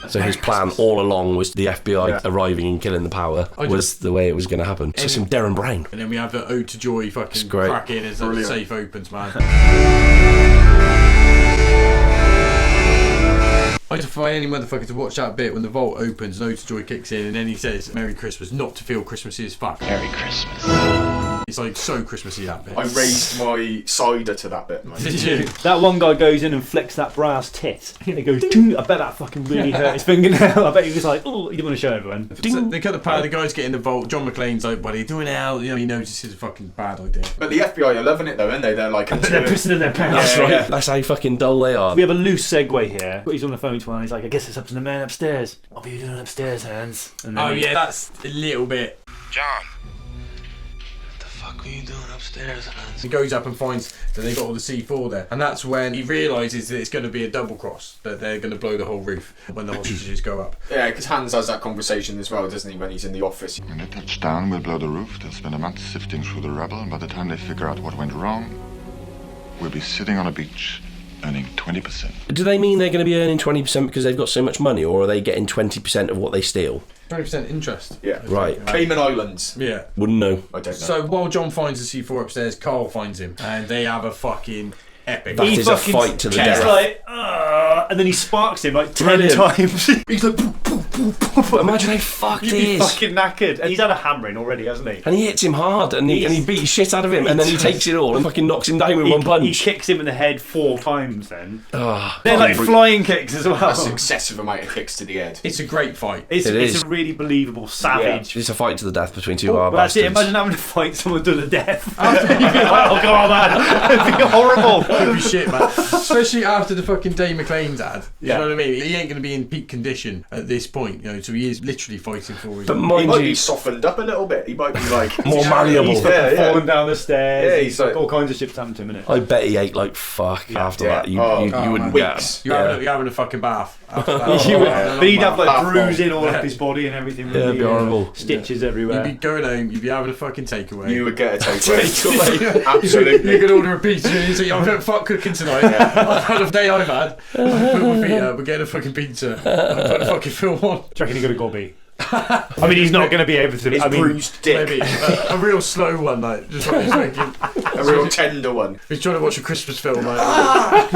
So his plan all along was the FBI arriving and killing the power was the way it was going to happen. So some Darren Brown. And then we have the Ode to Joy fucking crack in as the safe opens, man. I defy any motherfucker to watch that bit when the vault opens and Ode to Joy kicks in and then he says, Merry Christmas, not to feel Christmassy as fuck. Merry Christmas. It's like so Christmassy, that bit. I raised my cider to that bit. Mate. Did you? That one guy goes in and flicks that brass tit. And it goes, ding. I bet that fucking really hurt his fingernail. I bet he was like, oh, you didn't want to show everyone. So they cut the power, the guys get in the vault. John McClane's like, what are you doing now? You know, he knows this is a fucking bad idea. But the FBI are loving it though, aren't they? They're like, they're pissing in their pants. That's right. That's how fucking dull they are. We have a loose segue here. He's on the phone to one. He's like, I guess it's up to the man upstairs. What are you doing upstairs, Hans? And then that's a little bit. John. What the fuck were you doing upstairs, Hans? He goes up and finds that they got all the C4 there, and that's when he realises that it's going to be a double cross, that they're going to blow the whole roof when the hostages go up. Yeah, because Hans has that conversation as well, doesn't he, when he's in the office? When they touch down, we'll blow the roof. They'll spend a month sifting through the rubble, and by the time they figure out what went wrong, we'll be sitting on a beach earning 20%. Do they mean they're going to be earning 20% because they've got so much money, or are they getting 20% of what they steal? 20% interest. Yeah. Right. Cayman Islands. Yeah. Wouldn't know. I don't know. So while John finds the C4 upstairs, Carl finds him, and they have a fucking epic. That is a fight to the death. He's like, and then he sparks him like 10 times. He's like, poof, poof, poof, poof. Imagine how fucked You'd he be is. fucking knackered. And he's had a hammering already, hasn't he? And he hits him hard, and he beats shit out of him, and then he takes it all and fucking knocks him down with one punch. He kicks him in the head 4 times then. Oh, they're like flying kicks as well. That's an excessive amount of kicks to the head. It's a great fight. It's a really believable, savage. Yeah. It's a fight to the death between two hard that's bastards. it. Imagine having to fight someone to the death. You'd be like, oh god, man. It'd be horrible. It'd be shit, man. Especially after the fucking Dave McClane's ad. You know what I mean? He ain't going to be in peak condition at this point, you know, so he is literally fighting for his But own. He might be softened up a little bit. He might be like more malleable. He's falling down the stairs. Yeah, he's like, all kinds of shit's happened to him, innit? I bet he ate like fuck after that. You wouldn't get. You're having a fucking bath. But he'd have like bruising all up his body and everything. Yeah, it'd be horrible. Stitches everywhere. You'd be going home, you'd be having a fucking takeaway. You would get a takeaway. Absolutely. You could order a pizza and you say, I don't fuck cooking tonight. I've had a day I've had. I put my feet up, we're getting a fucking pizza. I put a fucking film on. Do you reckon he got a gobby? I mean, he's not going to be able to. His bruised dick. Maybe a real slow one, like just like a real tender one. He's trying to watch a Christmas film, like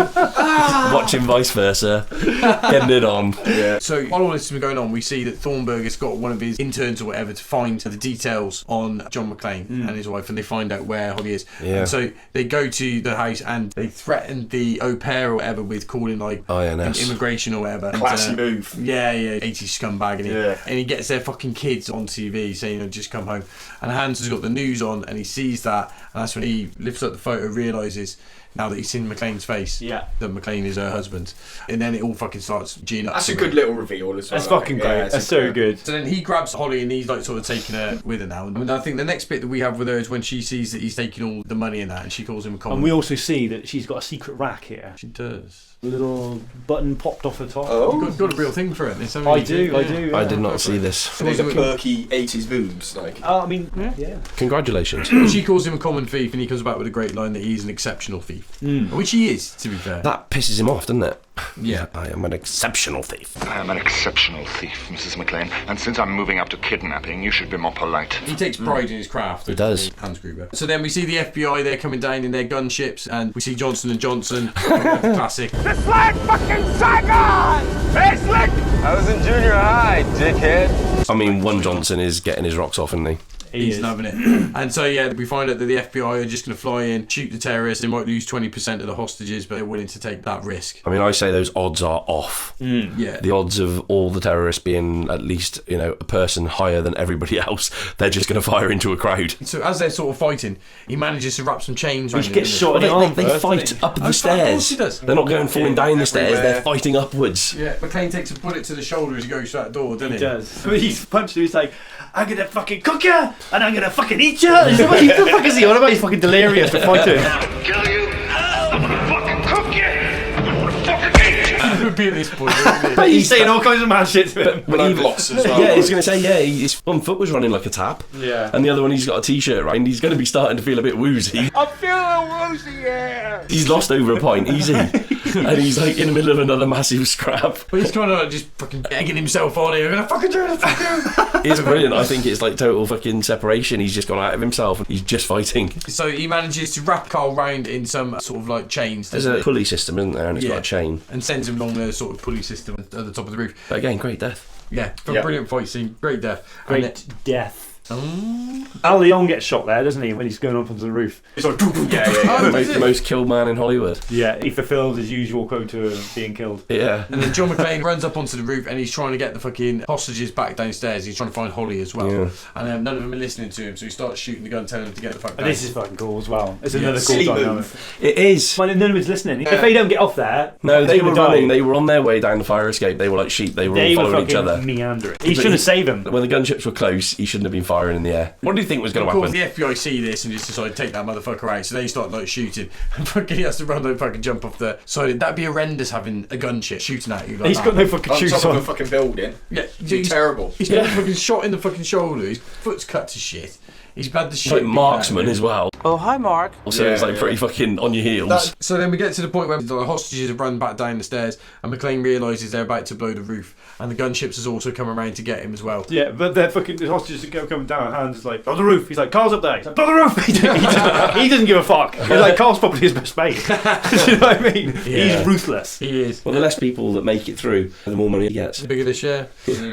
watching vice versa, getting it on. Yeah. So while all this has been going on, we see that Thornburg has got one of his interns or whatever to find the details on John McClane and his wife, and they find out where Holly is. Yeah. And so they go to the house and they threaten the au pair or whatever with calling like immigration or whatever. Classy move. Yeah, 80s scumbag, and he gets their fucking kids on TV saying, just come home. And Hans has got the news on and he sees that, and that's when he lifts up the photo, realises now that he's seen McClane's face, that McClane is her husband, and then it all fucking starts geeing up. That's a good little reveal as well. That's fucking great. That's so good. So then he grabs Holly and he's like sort of taking her with her now. And I think the next bit that we have with her is when she sees that he's taking all the money and that, and she calls him a common. And we also see that she's got a secret rack here. She does. A little button popped off the top. Oh, you've got a real thing for it. I do. Yeah. I did not see this. These are perky 80s boobs, like. I mean, yeah. Congratulations. She calls him a common thief, and he comes back with a great line that he's an exceptional thief, which he is, to be fair. That pisses him off, doesn't it? Yeah. I am an exceptional thief. I am an exceptional thief, Mrs. McClane, and since I'm moving up to kidnapping, you should be more polite. He takes pride in his craft. He does. Hans Gruber. So then we see the FBI, they're coming down in their gunships, and we see Johnson & Johnson, the classic. Just like fucking Saigon! Hey, Slick! I was in junior high, dickhead. I mean, one Johnson is getting his rocks off, isn't he? He's loving it. And so, we find out that the FBI are just going to fly in, shoot the terrorists. They might lose 20% of the hostages, but they're willing to take that risk. I mean, I say those odds are off. Yeah. The odds of all the terrorists being at least, a person higher than everybody else, they're just going to fire into a crowd. So as they're sort of fighting, he manages to wrap some chains around him. He gets shot in the arm. They fight up the stairs. Of course he does. They're not going falling down the stairs, they're fighting upwards. Yeah, McClane takes a bullet to the shoulder as he goes through that door, doesn't he? He does. He's punched him, he's like, I'm gonna fucking cook you, and I'm gonna fucking eat you. What the fuck is he on about? He's fucking delirious to fight him. Kill you. I'm gonna fucking cook you. I'm gonna fucking eat you. He would be at this point, But he's saying all kinds of mad shit to him. But he lost as well. Yeah, he's going to say, his one foot was running like a tap. Yeah. And the other one, he's got a t-shirt, right? And he's going to be starting to feel a bit woozy. I'm feeling woozy, yeah. He's lost over a pint, easy. And he's like in the middle of another massive scrap. But he's kind of like just fucking egging himself on here. I'm gonna fucking do it, fuck you. It's brilliant. I think it's like total fucking separation. He's just gone out of himself. He's just fighting. So he manages to wrap Carl round in some sort of like chains. There's a pulley system, isn't there? And it's got a chain. And sends him along the sort of pulley system at the top of the roof. But again, great death. Yeah, brilliant fight scene. Great death. Great death. Al Leon gets shot there, doesn't he, when he's going up onto the roof? He's like, The most killed man in Hollywood. Yeah, he fulfills his usual quota of being killed. Yeah. And then John McClane runs up onto the roof and he's trying to get the fucking hostages back downstairs. He's trying to find Holly as well. Yeah. And none of them are listening to him, so he starts shooting the gun, telling them to get the fuck down. And this is fucking cool as well. It's another cool Silly dynamic. move. It is. Well, none of it's listening. If they don't get off there, No, they were gonna running. die. They were on their way down the fire escape. They were like sheep. They were all following each other. Meandering. He shouldn't have saved them. When the gunships were close, he shouldn't have been firing in the air. What do you think was going to Of course, happen? the FBI see this and just decide to take that motherfucker out, so they start like shooting. And fucking he has to run and fucking jump off the side. That'd be horrendous having a gunship shooting at you like He's that. got no fucking On shoes top of a on. fucking building. Yeah, He's terrible. He's got fucking shot in the fucking shoulder. His foot's cut to shit. He's had the shit. Like marksman as well. Oh, hi, Mark. So it's like pretty fucking on your heels. So then we get to the point where the hostages have run back down the stairs, and McClane realises they're about to blow the roof, and the gunships has also come around to get him as well. Yeah, but they're fucking the hostages go coming down. Hans is like, on the roof. He's like, Carl's up there. He's like, blow the roof. He doesn't give a fuck. He's like, Carl's probably his best mate. Do you know what I mean? Yeah. He's ruthless. He is. Well, the less people that make it through, the more money he gets. The bigger the share.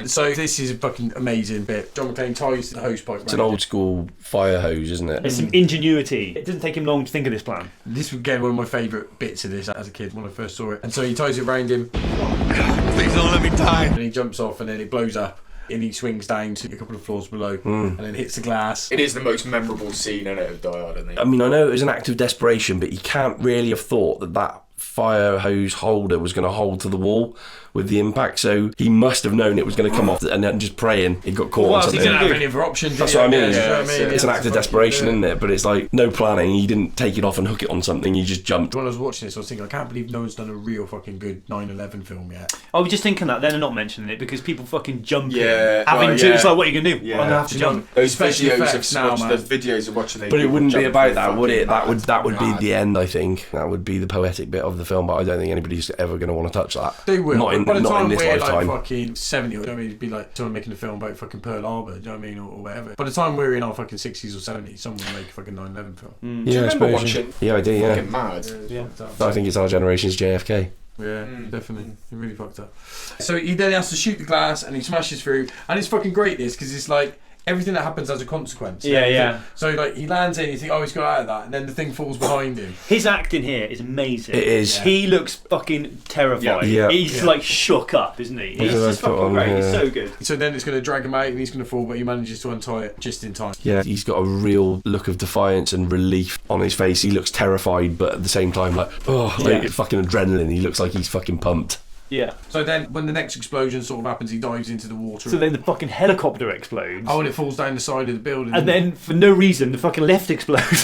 So this is a fucking amazing bit. John McClane ties the hose pipe. It's an old school fire hose, isn't it? There's some ingenuity. It doesn't take him long to think of this plan. This was again one of my favourite bits of this as a kid when I first saw it. And so he ties it round him. Please don't let me die. And he jumps off and then it blows up. And he swings down to a couple of floors below and then hits the glass. It is the most memorable scene in it of Die Hard, I think. I mean, I know it was an act of desperation, but you can't really have thought that fire hose holder was going to hold to the wall with the impact, so he must have known it was going to come off and then just praying it got caught on something. He didn't have any other options. That's what I mean. Yeah, It's an act of desperation, isn't it? But it's like no planning. He didn't take it off and hook it on something. He just jumped. When I was watching this, I was thinking, I can't believe no one's done a real fucking good 9/11 film yet. I was just thinking that then and not mentioning it because people fucking jump Yeah, in. Having to, it's like, what are you going to do? Yeah. I'm going to have to jump. Those Special videos effects of now, watching, man. those videos of watching. But it wouldn't be jump about through that, would it? fucking That would be mad. the end. I think that would be the poetic bit of the film. But I don't think anybody's ever going to want to touch that. They will. Not in, By the not time in this we're lifetime. like fucking 70, you know what I mean? It'd be like someone making a film about fucking Pearl Harbor, do you know what I mean? Or whatever. By the time we're in our fucking 60s or 70s, someone will make a fucking 9/11 film. Do you Yeah, I remember suppose. watching? Yeah, I do. Yeah, Fucking mad. Yeah. I think it's our generation's JFK. Yeah, definitely. He really fucked up. So he then has to shoot the glass and he smashes through, and it's fucking great this because it's like everything that happens as a consequence. Yeah. So like he lands in, you think, oh, he's got out of that, and then the thing falls behind him. His acting here is amazing. It is. Yeah. He looks fucking terrified. Yeah. He's like shook up, isn't he? He's just fucking great. He's so good. So then it's going to drag him out and he's going to fall, but he manages to untie it just in time. Yeah, he's got a real look of defiance and relief on his face. He looks terrified, but at the same time, like, fucking adrenaline. He looks like he's fucking pumped. Yeah. So then when the next explosion sort of happens, he dives into the water. So then the fucking helicopter explodes. Oh, and it falls down the side of the building. And then, for no reason, the fucking lift explodes.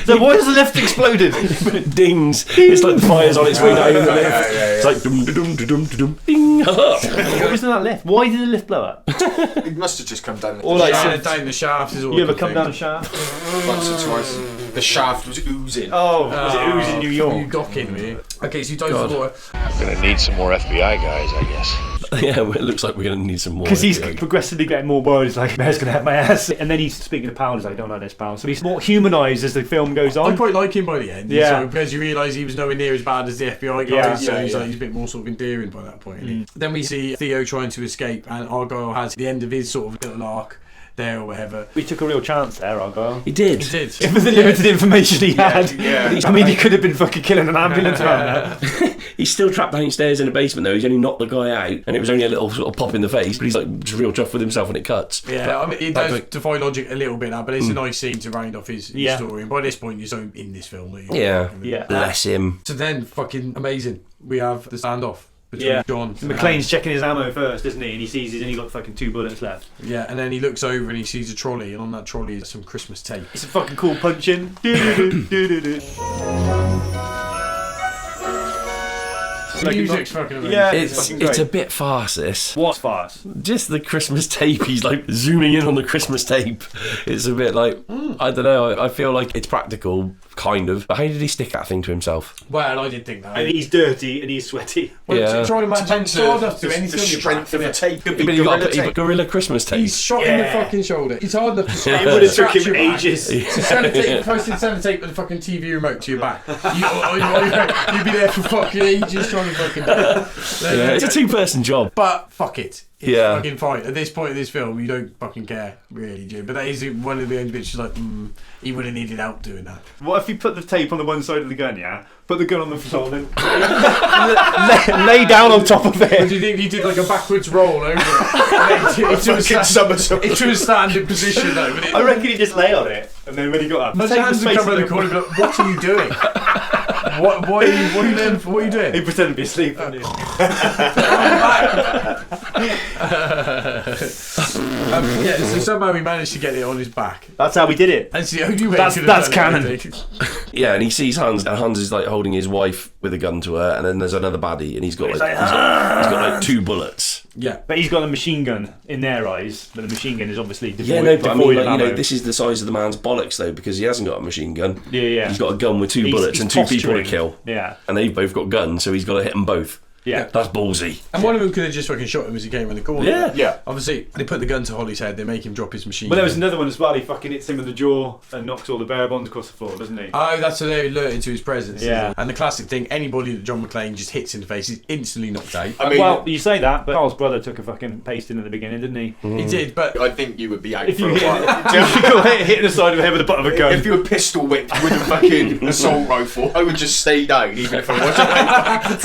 So why has the lift exploded? It dings. It's like the fire's on its way down the lift. It's like dum dum dum dum dum ding. What was in that lift? Why did the lift blow up? It must have just come down. Or like down the shaft is all. You ever come down a shaft? Once or twice. The shaft was oozing. Oh, was it oozing New York? You docking, were you? Okay, so you dive into the water. I'm gonna need some more FBI guys, I guess. Yeah, well, it looks like we're going to need some more. Because he's progressively getting more worried. He's like, Bear's going to have my ass. And then he's speaking to Powell. He's like, I don't like this, Powell. So he's more humanised as the film goes on. I quite like him by the end. Yeah. So, because you realise he was nowhere near as bad as the FBI guys. So he's a bit more sort of endearing by that point. Then we see Theo trying to escape, and Argyle has the end of his sort of little arc there or whatever. We took a real chance there, Argyle. He did. It was the limited information he had. I mean, he could have been fucking killing an ambulance around there. He's still trapped downstairs in a basement though. He's only knocked the guy out, and it was only a little sort of pop in the face. But he's like just real chuffed with himself when it cuts. Yeah, I mean, it does defy logic a little bit now, but it's a nice scene to round off his story. And by this point, you're so in this film. Yeah. Bless him. So then, fucking amazing. We have the standoff between John. McClane's checking his ammo first, isn't he? And he sees he's only got fucking 2 bullets left. Yeah, and then he looks over and he sees a trolley, and on that trolley is some Christmas tape. It's a fucking cool punch-in. The music's fucking amazing. Yeah, it's a bit farce, this. What's farce? Just the Christmas tape. He's like zooming in on the Christmas tape. It's a bit like, I don't know, I feel like it's practical, kind of. But how did he stick that thing to himself? Well, I did think that. And he's dirty and he's sweaty. Well, try to imagine The strength of a tape. But he got gorilla Christmas tape. He's shot in the fucking shoulder. It's hard enough to scratch. It would have took him your back. ages. So sellotape with a fucking TV remote to your back. You'd be there for fucking ages trying to fucking do it. It's a 2-person job. But fuck it. fucking fine. At this point of this film, you don't fucking care, really, do you? But that is one of the only bits she's like, he would have needed help doing that. What if you put the tape on the one side of the gun, yeah? Put the gun on the shoulder, lay down on top of it. Or do you think you did like a backwards roll over it? into a standing position, though? I reckon he just lay on it, and then when he got up, his hands would come around the corner and be like, what are you doing? What are you doing? He pretended to be asleep, didn't he? So somehow he managed to get it on his back. That's how we did it. That's the only way. That's canon. Yeah, and he sees Hans, and Hans is like holding his wife with a gun to her, and then there's another baddie, and he's got like 2 bullets. Yeah, but he's got a machine gun in their eyes, but the machine gun is obviously devoid. Yeah, no, but I mean, like, ammo. this is the size of the man's bollocks though, because he hasn't got a machine gun. Yeah. He's got a gun with 2 bullets and 2 people to kill. Yeah, and they've both got guns, so he's got to hit them both. Yeah, that's ballsy. And one of them could have just fucking shot him as he came around the corner. Yeah. Obviously, they put the gun to Holly's head. They make him drop his machine. But there was another one as well. He fucking hits him with the jaw and knocks all the bearer bonds across the floor, doesn't he? Oh, that's so they alert into his presence. Yeah. And the classic thing: anybody that John McClane just hits in the face is instantly knocked out. I mean, well, you say that, but Carl's brother took a fucking pasting at the beginning, didn't he? He did, but I think you would be out if for you a while. hit the side of the head with the butt of a gun. If you were pistol whipped with a fucking assault rifle, I would just stay down, even if I wasn't.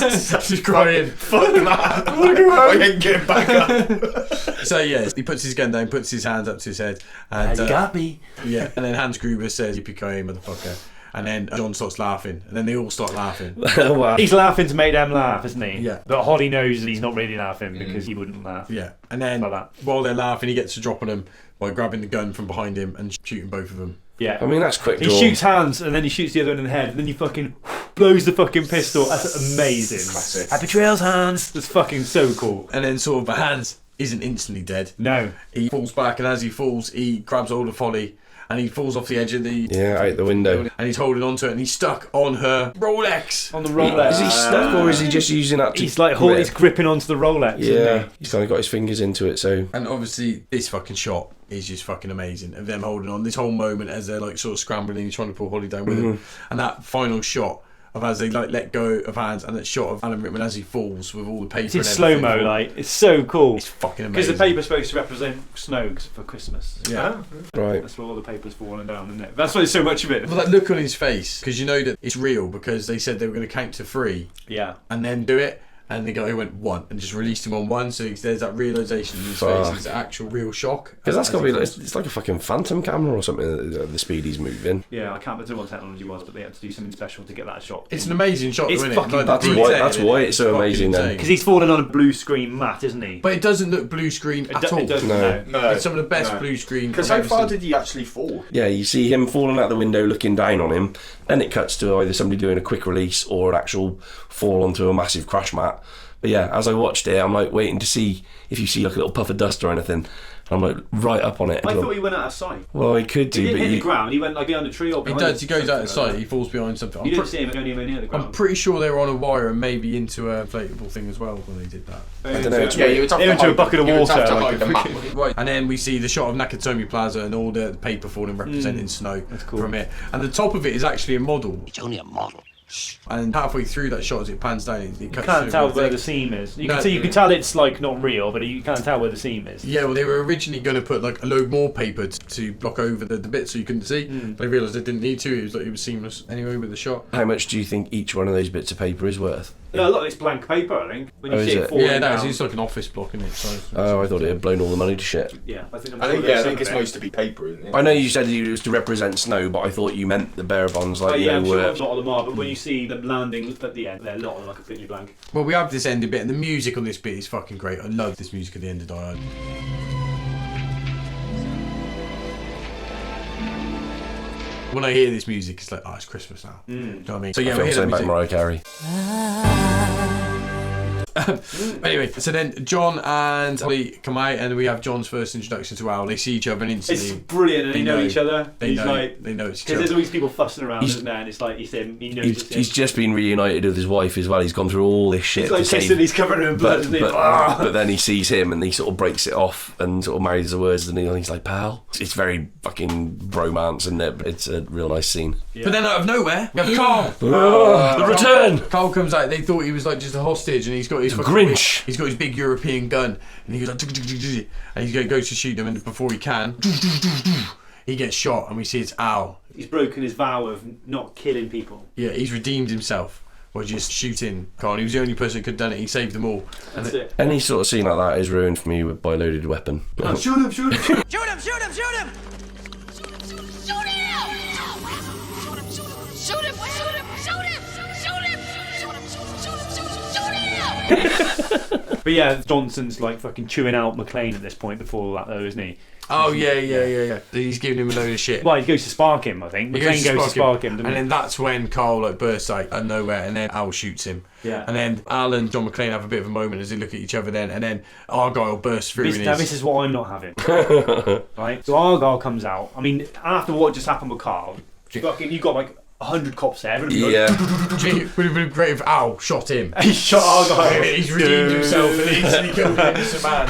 Just crying. Fuck that. I ain't getting back up. So yeah, he puts his gun down, puts his hands up to his head, and you got me. Yeah, and then Hans Gruber says, "Yippee-ki-yay, motherfucker." And then John starts laughing, and then they all start laughing. Wow. He's laughing to make them laugh, isn't he? Yeah. But Holly knows he's not really laughing because he wouldn't laugh. Yeah. And then like that. While they're laughing, he gets to drop on them by grabbing the gun from behind him and shooting both of them. Yeah. I mean, that's quick. He shoots Hans, and then he shoots the other one in the head, and then he fucking blows the fucking pistol. That's amazing. Classic. Happy trails, Hans. That's fucking so cool. And then sort of, but Hans isn't instantly dead. No. He falls back, and as he falls, he grabs hold of Holly. And he falls off the edge of the... Yeah, out the window. And he's holding onto it, and he's stuck on her Rolex. On the Rolex. Is he stuck, or is he just using that to He's like, he's gripping onto the Rolex, Yeah, isn't he? he's kind of got his fingers into it, so... And obviously, this fucking shot is just fucking amazing. Of them holding on. This whole moment as they're like sort of scrambling and trying to pull Holly down with him. And that final shot of as they like let go of Hans, and that shot of Alan Rickman as he falls with all the paper. It's in slow mo, like it's so cool. It's fucking amazing. Because the paper's supposed to represent snow for Christmas. Yeah, right. That's where all the paper's falling down, isn't it? That's why there's so much of it. Well, that look on his face, because you know that it's real, because they said they were going to count to 3. Yeah. And then do it. And the guy went 1 and just released him on 1, so there's that realisation in his face. It's actual real shock. Because that's got to be like, it's like a fucking phantom camera or something, the speed he's moving. Yeah, I can't remember what the technology was, but they had to do something special to get that shot. It's an amazing shot, It's isn't it? fucking Like, that's why it's so amazing then. Because he's falling on a blue screen mat, isn't he? But it doesn't look blue screen at all. It doesn't, No. It's some of the best blue screen. Because how far did he actually fall? Yeah, you see him falling out the window looking down on him, then it cuts to either somebody doing a quick release or an actual fall onto a massive crash mat. But yeah, as I watched it, I'm like waiting to see if you see like a little puff of dust or anything. I'm like right up on it. I thought he went out of sight. Well, he could do, He didn't but hit the ground. He went like behind a tree or behind. He does. He goes out of sight. He falls behind something. You didn't see him go anywhere near the ground. I'm pretty sure they were on a wire and maybe into a inflatable thing as well when they did that. I don't know. Yeah, you would have to into a bucket of water. Right. And then we see the shot of Nakatomi Plaza and all the paper falling representing snow from it. And the top of it is actually a model. It's only a model. And halfway through that shot, as it pans down, it cuts You can't through tell the where thing. the seam is. You No. can see. You can tell it's like not real, but you can't tell where the seam is. Yeah, well, they were originally going to put like a load more paper to block over the bit so you couldn't see. They realised they didn't need to. It was seamless anyway with the shot. How much do you think each one of those bits of paper is worth? No, a lot of it's blank paper, I think. When you see is it it? falling Yeah, no, down. it's like an office block in it. So Oh, I thought it had blown all the money to shit. Yeah, I think. I think it's supposed to be paper, isn't it? I know you said it was to represent snow, but I thought you meant the bearer bonds, like yeah, I'm you sure know, a lot of them are, but when you see them landing at the end, they're a lot of them are completely blank. Well, we have this ending bit, and the music on this bit is fucking great. I love this music at the end of Die Hard. When I hear this music, it's like, oh, it's Christmas now. You know what I mean? So yeah, I we feel hear same that about music. Mariah Carey. Anyway, so then John and Holly come out, and we have John's first introduction to Al. They see each other and instantly. It's brilliant, and they know each other. They know it's each Because other. there's always people fussing around, isn't there? And it's like, he's him. He knows it's him. He's just been reunited with his wife as well. He's gone through all this shit. He's like to save- kissing, he's covered in blood, isn't he? but then he sees him and he sort of breaks it off and sort of marries the words, and he's like, pal. It's very fucking bromance, and it's a real nice scene. Yeah. But then out of nowhere, we have Carl. The return. Carl comes out. They thought he was like just a hostage, and he's got his The fucking Grinch. He's got his big European gun, and he goes like, and he goes to shoot them, and before he can, he gets shot, and we see it's Al. He's broken his vow of not killing people. Yeah, he's redeemed himself by just shooting Carl. He was the only person who could have done it. He saved them all. That's it. Any sort of scene like that is ruined for me by a loaded weapon. Oh, shoot him! Shoot him! Shoot him! Shoot him! Shoot him! Shoot him! Shoot him! Shoot him! But yeah, Johnson's like fucking chewing out McClane at this point before that, though, isn't he? Oh yeah. He's giving him a load of shit. Well, he goes to spark him, I think. McClane goes to spark him, and then that's when Carl like bursts out of nowhere, and then Al shoots him. Yeah. And then Al and John McClane have a bit of a moment as they look at each other. Then, and then Argyle bursts through. This is what I'm not having. Right. So Argyle comes out. I mean, after what just happened with Carl, fucking, you got like 100 cops there. Yeah. It would have been great if Al shot him. He shot Argyle. He's redeemed himself and instantly killed the innocent man.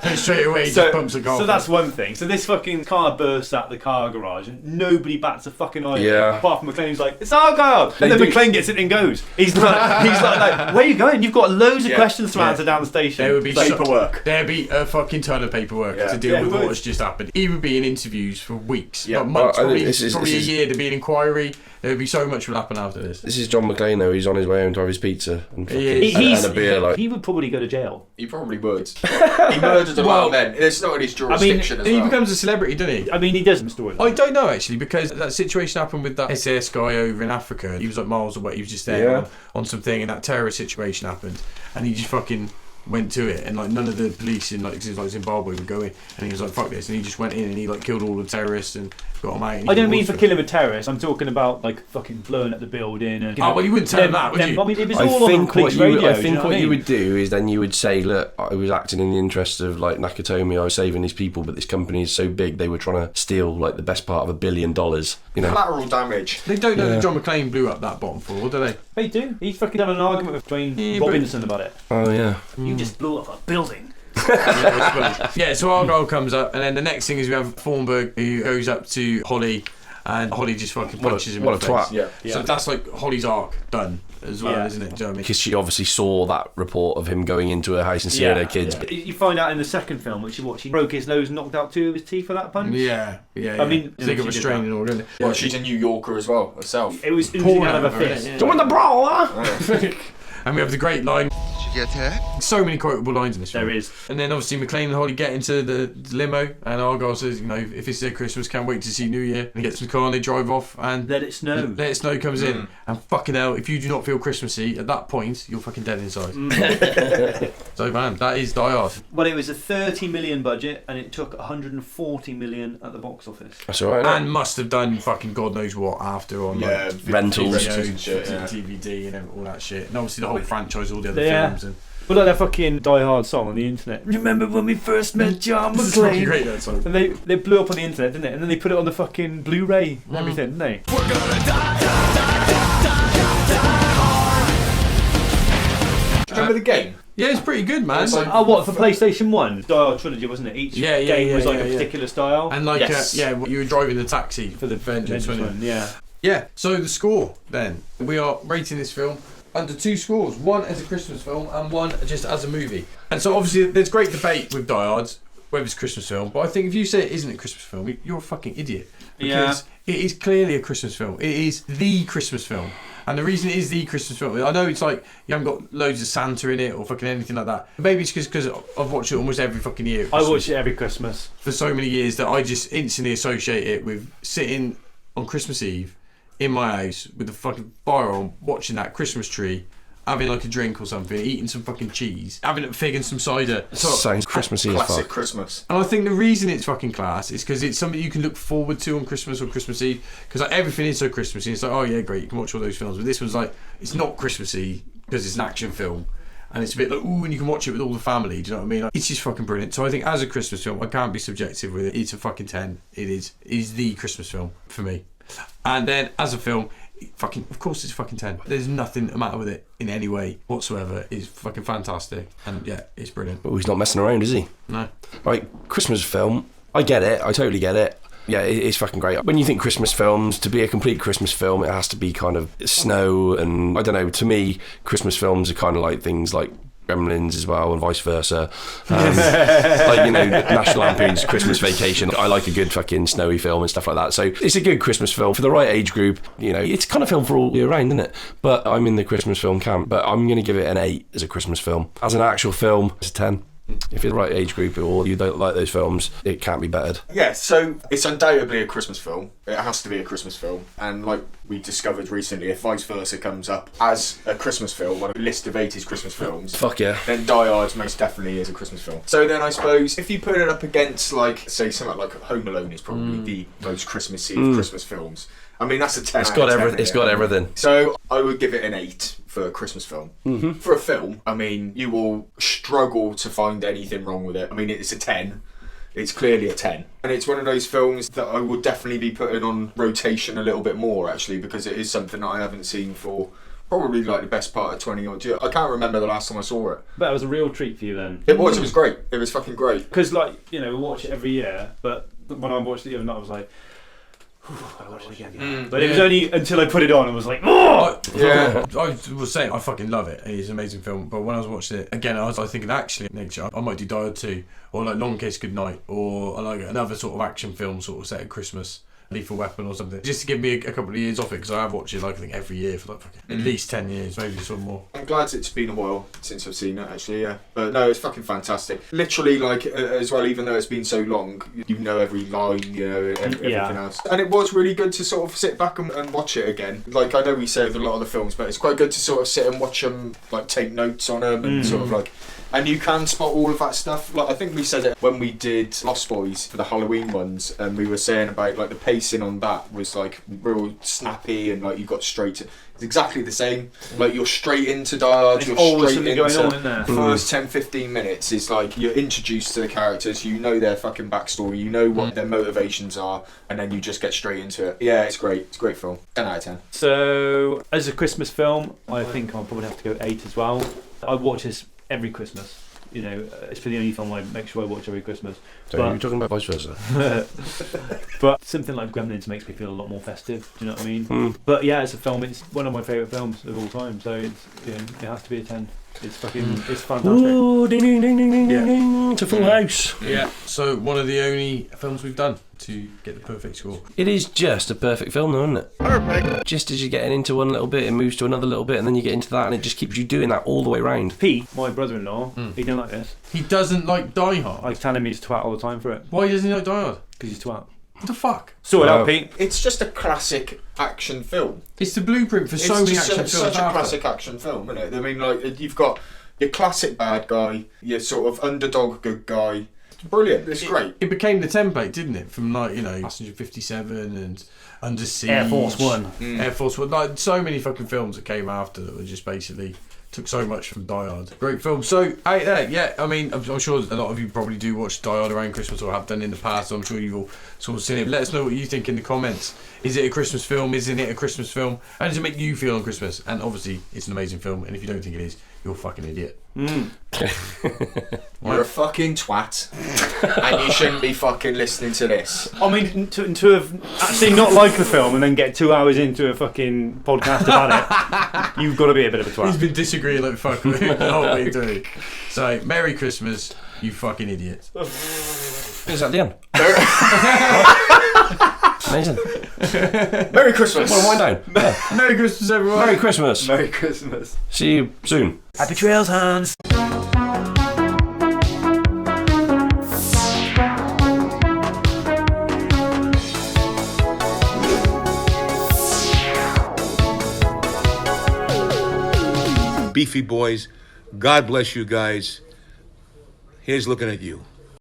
And straight away he just bumps the car. So that's one thing. So this fucking car bursts out the car garage and nobody bats a fucking eye. Yeah. Apart from McClane's like, it's Argyle. And then McClane gets it and goes. He's like, where are you going? You've got loads of questions to answer down the station. There would be paperwork. There'd be a fucking ton of paperwork to deal with what has just happened. He would be in interviews for weeks, not months, probably a year. There'd be an inquiry. There would be so much will happen after this. This is John McClane though. He's on his way home to have his pizza and a beer. Like he would probably go to jail. He probably would. He murdered a wild men. It's not in his jurisdiction as well. He becomes a celebrity, doesn't he? I mean, he does. I don't know actually, because that situation happened with that SAS guy over in Africa. He was like miles away. He was just there on something, and that terrorist situation happened, and he just fucking went to it, and like none of the police in like Zimbabwe would go in, and he was like fuck this, and he just went in and he like killed all the terrorists and got them out. I don't mean for killing a terrorist. I'm talking about like fucking blowing up the building. And, well, you wouldn't tell him that, would you? I mean, it was all on the police radio. I think what you would do is then you would say, look, I was acting in the interest of like Nakatomi. I was saving these people, but this company is so big they were trying to steal like the best part of $1 billion. You know, collateral damage. They don't know that John McClane blew up that bottom floor, do they? They do. He fucking had an argument with Dwayne Robinson about it. Oh yeah. You just blew up a building. So Argyle comes up, and then the next thing is we have Thornburg who goes up to Holly, and Holly just fucking punches him in the face. What a twat. Yeah. So that's like Holly's arc done as well, isn't it? Do you know what I mean? Because she obviously saw that report of him going into her house and seeing her kids. Yeah. You find out in the second film, which you watch, he broke his nose and knocked out 2 of his teeth for that punch. Yeah. I mean, they got restraining order, didn't it? Well, she's a New Yorker as well herself. It was oozing out of her fist. Yeah. Do you want the brawler? And we have the great line. Did you get hurt? So many quotable lines in this film. There is. And then obviously McClane and Holly get into the limo, and Argyle says, you know, if it's their Christmas, can't wait to see New Year. And he gets in the car and they drive off, and Let It Snow. Let It Snow comes in, and fucking hell, if you do not feel Christmassy at that point, you're fucking dead inside. So man, that is Die Hard. Well, it was a 30 million budget, and it took 140 million at the box office. That's alright. And must have done fucking God knows what after on like rentals, DVD and all that shit. And obviously the whole franchise, all the other films. And well, like that fucking Die Hard song on the internet. Remember when we first met John This is fucking McClane? great, that song. And they blew up on the internet, didn't it? And then they put it on the fucking Blu-ray and everything, didn't they? We're gonna die. Remember the game? Yeah, it's pretty good, man. Oh, what, for PlayStation 1? Die Hard Trilogy, wasn't it? Each game was like a particular style. And like, you were driving the taxi for the Vengeance, weren't you? Yeah, so the score then. We are rating this film under 2 scores. One as a Christmas film and one just as a movie. And so obviously there's great debate with Die Hard whether it's a Christmas film, but I think if you say it isn't a Christmas film, you're a fucking idiot. Because it is clearly a Christmas film. It is the Christmas film. And the reason it is the Christmas film, I know it's like you haven't got loads of Santa in it or fucking anything like that. Maybe it's because I've watched it almost every fucking year. I watch it every Christmas. For so many years that I just instantly associate it with sitting on Christmas Eve in my house with the fucking fire on, watching that Christmas tree, having like a drink or something, eating some fucking cheese, having a fig and some cider. Sounds Christmassy as fuck. Classic Christmas. And I think the reason it's fucking class is because it's something you can look forward to on Christmas or Christmas Eve, because like everything is so Christmassy. It's like, oh yeah, great, you can watch all those films, but this one's like, it's not Christmassy because it's an action film, and it's a bit like, ooh, and you can watch it with all the family. Do you know what I mean? Like, it's just fucking brilliant. So I think as a Christmas film, I can't be subjective with it. It's a fucking 10. It is the Christmas film for me. And then as a film, fucking, of course it's fucking 10. There's nothing the matter with it in any way whatsoever. It's fucking fantastic, and yeah, it's brilliant. But he's not messing around, is he? No. Right, Christmas film. I get it. I totally get it. Yeah, it's fucking great. When you think Christmas films, to be a complete Christmas film, it has to be kind of snow, and I don't know, to me, Christmas films are kind of like things like Gremlins as well, and vice versa. Like, you know, National Lampoon's Christmas Vacation. I like a good fucking snowy film and stuff like that. So it's a good Christmas film for the right age group. You know, it's kind of film for all year round, isn't it? But I'm in the Christmas film camp. But I'm going to give it an 8 as a Christmas film. As an actual film, it's a 10. If you're the right age group or you don't like those films, it can't be bettered. Yeah, so it's undoubtedly a Christmas film. It has to be a Christmas film. And like we discovered recently, if Vice Versa comes up as a Christmas film on a list of 80s Christmas films, fuck yeah, then Die Hard most definitely is a Christmas film. So then I suppose if you put it up against, like, say something like Home Alone is probably the most Christmassy of Christmas films. I mean, that's a 10. It's got everything. It's got everything. So I would give it an 8 for a Christmas film. Mm-hmm. For a film, I mean, you will struggle to find anything wrong with it. I mean, it's a 10. It's clearly a 10. And it's one of those films that I would definitely be putting on rotation a little bit more, actually, because it is something that I haven't seen for probably like the best part of 20 odd years. I can't remember the last time I saw it. But it was a real treat for you then. It was great. It was fucking great. Because, like, you know, we watch it every year, but when I watched it the other night, I was like, I watch it again. But it was only until I put it on and was like, oh! Yeah. I was saying, I fucking love it. It's an amazing film. But when I was watching it again, I was thinking, actually, next year I might do Die Hard 2, or like Long Kiss Goodnight, or like another sort of action film sort of set at Christmas. Lethal Weapon or something, just to give me a couple of years off it, because I have watched it like I think every year for like at least 10 years, maybe some more. I'm glad it's been a while since I've seen it, actually, yeah. But no, it's fucking fantastic. Literally, like, as well, even though it's been so long, you know every line, you know everything else. And it was really good to sort of sit back and watch it again. Like, I know we say with a lot of the films, but it's quite good to sort of sit and watch them, like take notes on them and sort of like... And you can spot all of that stuff. Like, I think we said it when we did Lost Boys for the Halloween ones, and we were saying about like the pacing on that was like real snappy, and like you got straight to... It's exactly the same. Like, you're straight into Die Hard, you're straight into... going on in there. First 10-15 minutes is like you're introduced to the characters, you know their fucking backstory, you know what their motivations are, and then you just get straight into it. Yeah, it's great. It's a great film. 10 out of 10. So, as a Christmas film, I think I'll probably have to go 8 as well. I watch this every Christmas. You know, it's the only film I make sure I watch every Christmas. So you're talking about Vice Versa. But something like Gremlins makes me feel a lot more festive. Do you know what I mean? But yeah, as a film, it's one of my favourite films of all time. So it's, you know, it has to be a 10. It's fucking, it's fantastic. Ooh, ding ding ding ding ding ding. It's a full house. Yeah. So one of the only films we've done to get the perfect score. It is just a perfect film, though, isn't it? Perfect. Just as you're getting into one little bit, it moves to another little bit, and then you get into that, and it just keeps you doing that all the way round. Pete, my brother-in-law, he didn't like this. He doesn't like Die Hard. I was telling me he's twat all the time for it. Why doesn't he like Die Hard? Because he's twat. What the fuck? Sort it out, Pete. It's just a classic action film. It's the blueprint for so many action films. It's such a classic action film, isn't it? I mean, like, you've got your classic bad guy, your sort of underdog good guy. It's brilliant. It's great. It became the template, didn't it? From, like, you know, Passenger 57 and Under Siege. Air Force One. Air Force One. Like, so many fucking films that came after that were just basically... took so much from Die Hard. Great film. So, yeah, I mean, I'm sure a lot of you probably do watch Die Hard around Christmas or have done in the past, so I'm sure you've all sort of seen it. Let us know what you think in the comments. Is it a Christmas film? Isn't it a Christmas film? How does it make you feel on Christmas? And obviously, it's an amazing film, and if you don't think it is, you're a fucking idiot. You're a fucking twat, and you shouldn't be fucking listening to this. I mean, to have actually not like the film and then get 2 hours into a fucking podcast about it, you've got to be a bit of a twat. He's been disagreeing like fuck with the whole way through. So, Merry Christmas, you fucking idiot. Is that the end? Amazing. Merry Christmas. Well, wind down. Yeah. Merry Christmas, everyone. Merry Christmas. Merry Christmas. See you soon. Happy trails, Hans. Beefy boys, God bless you guys. Here's looking at you.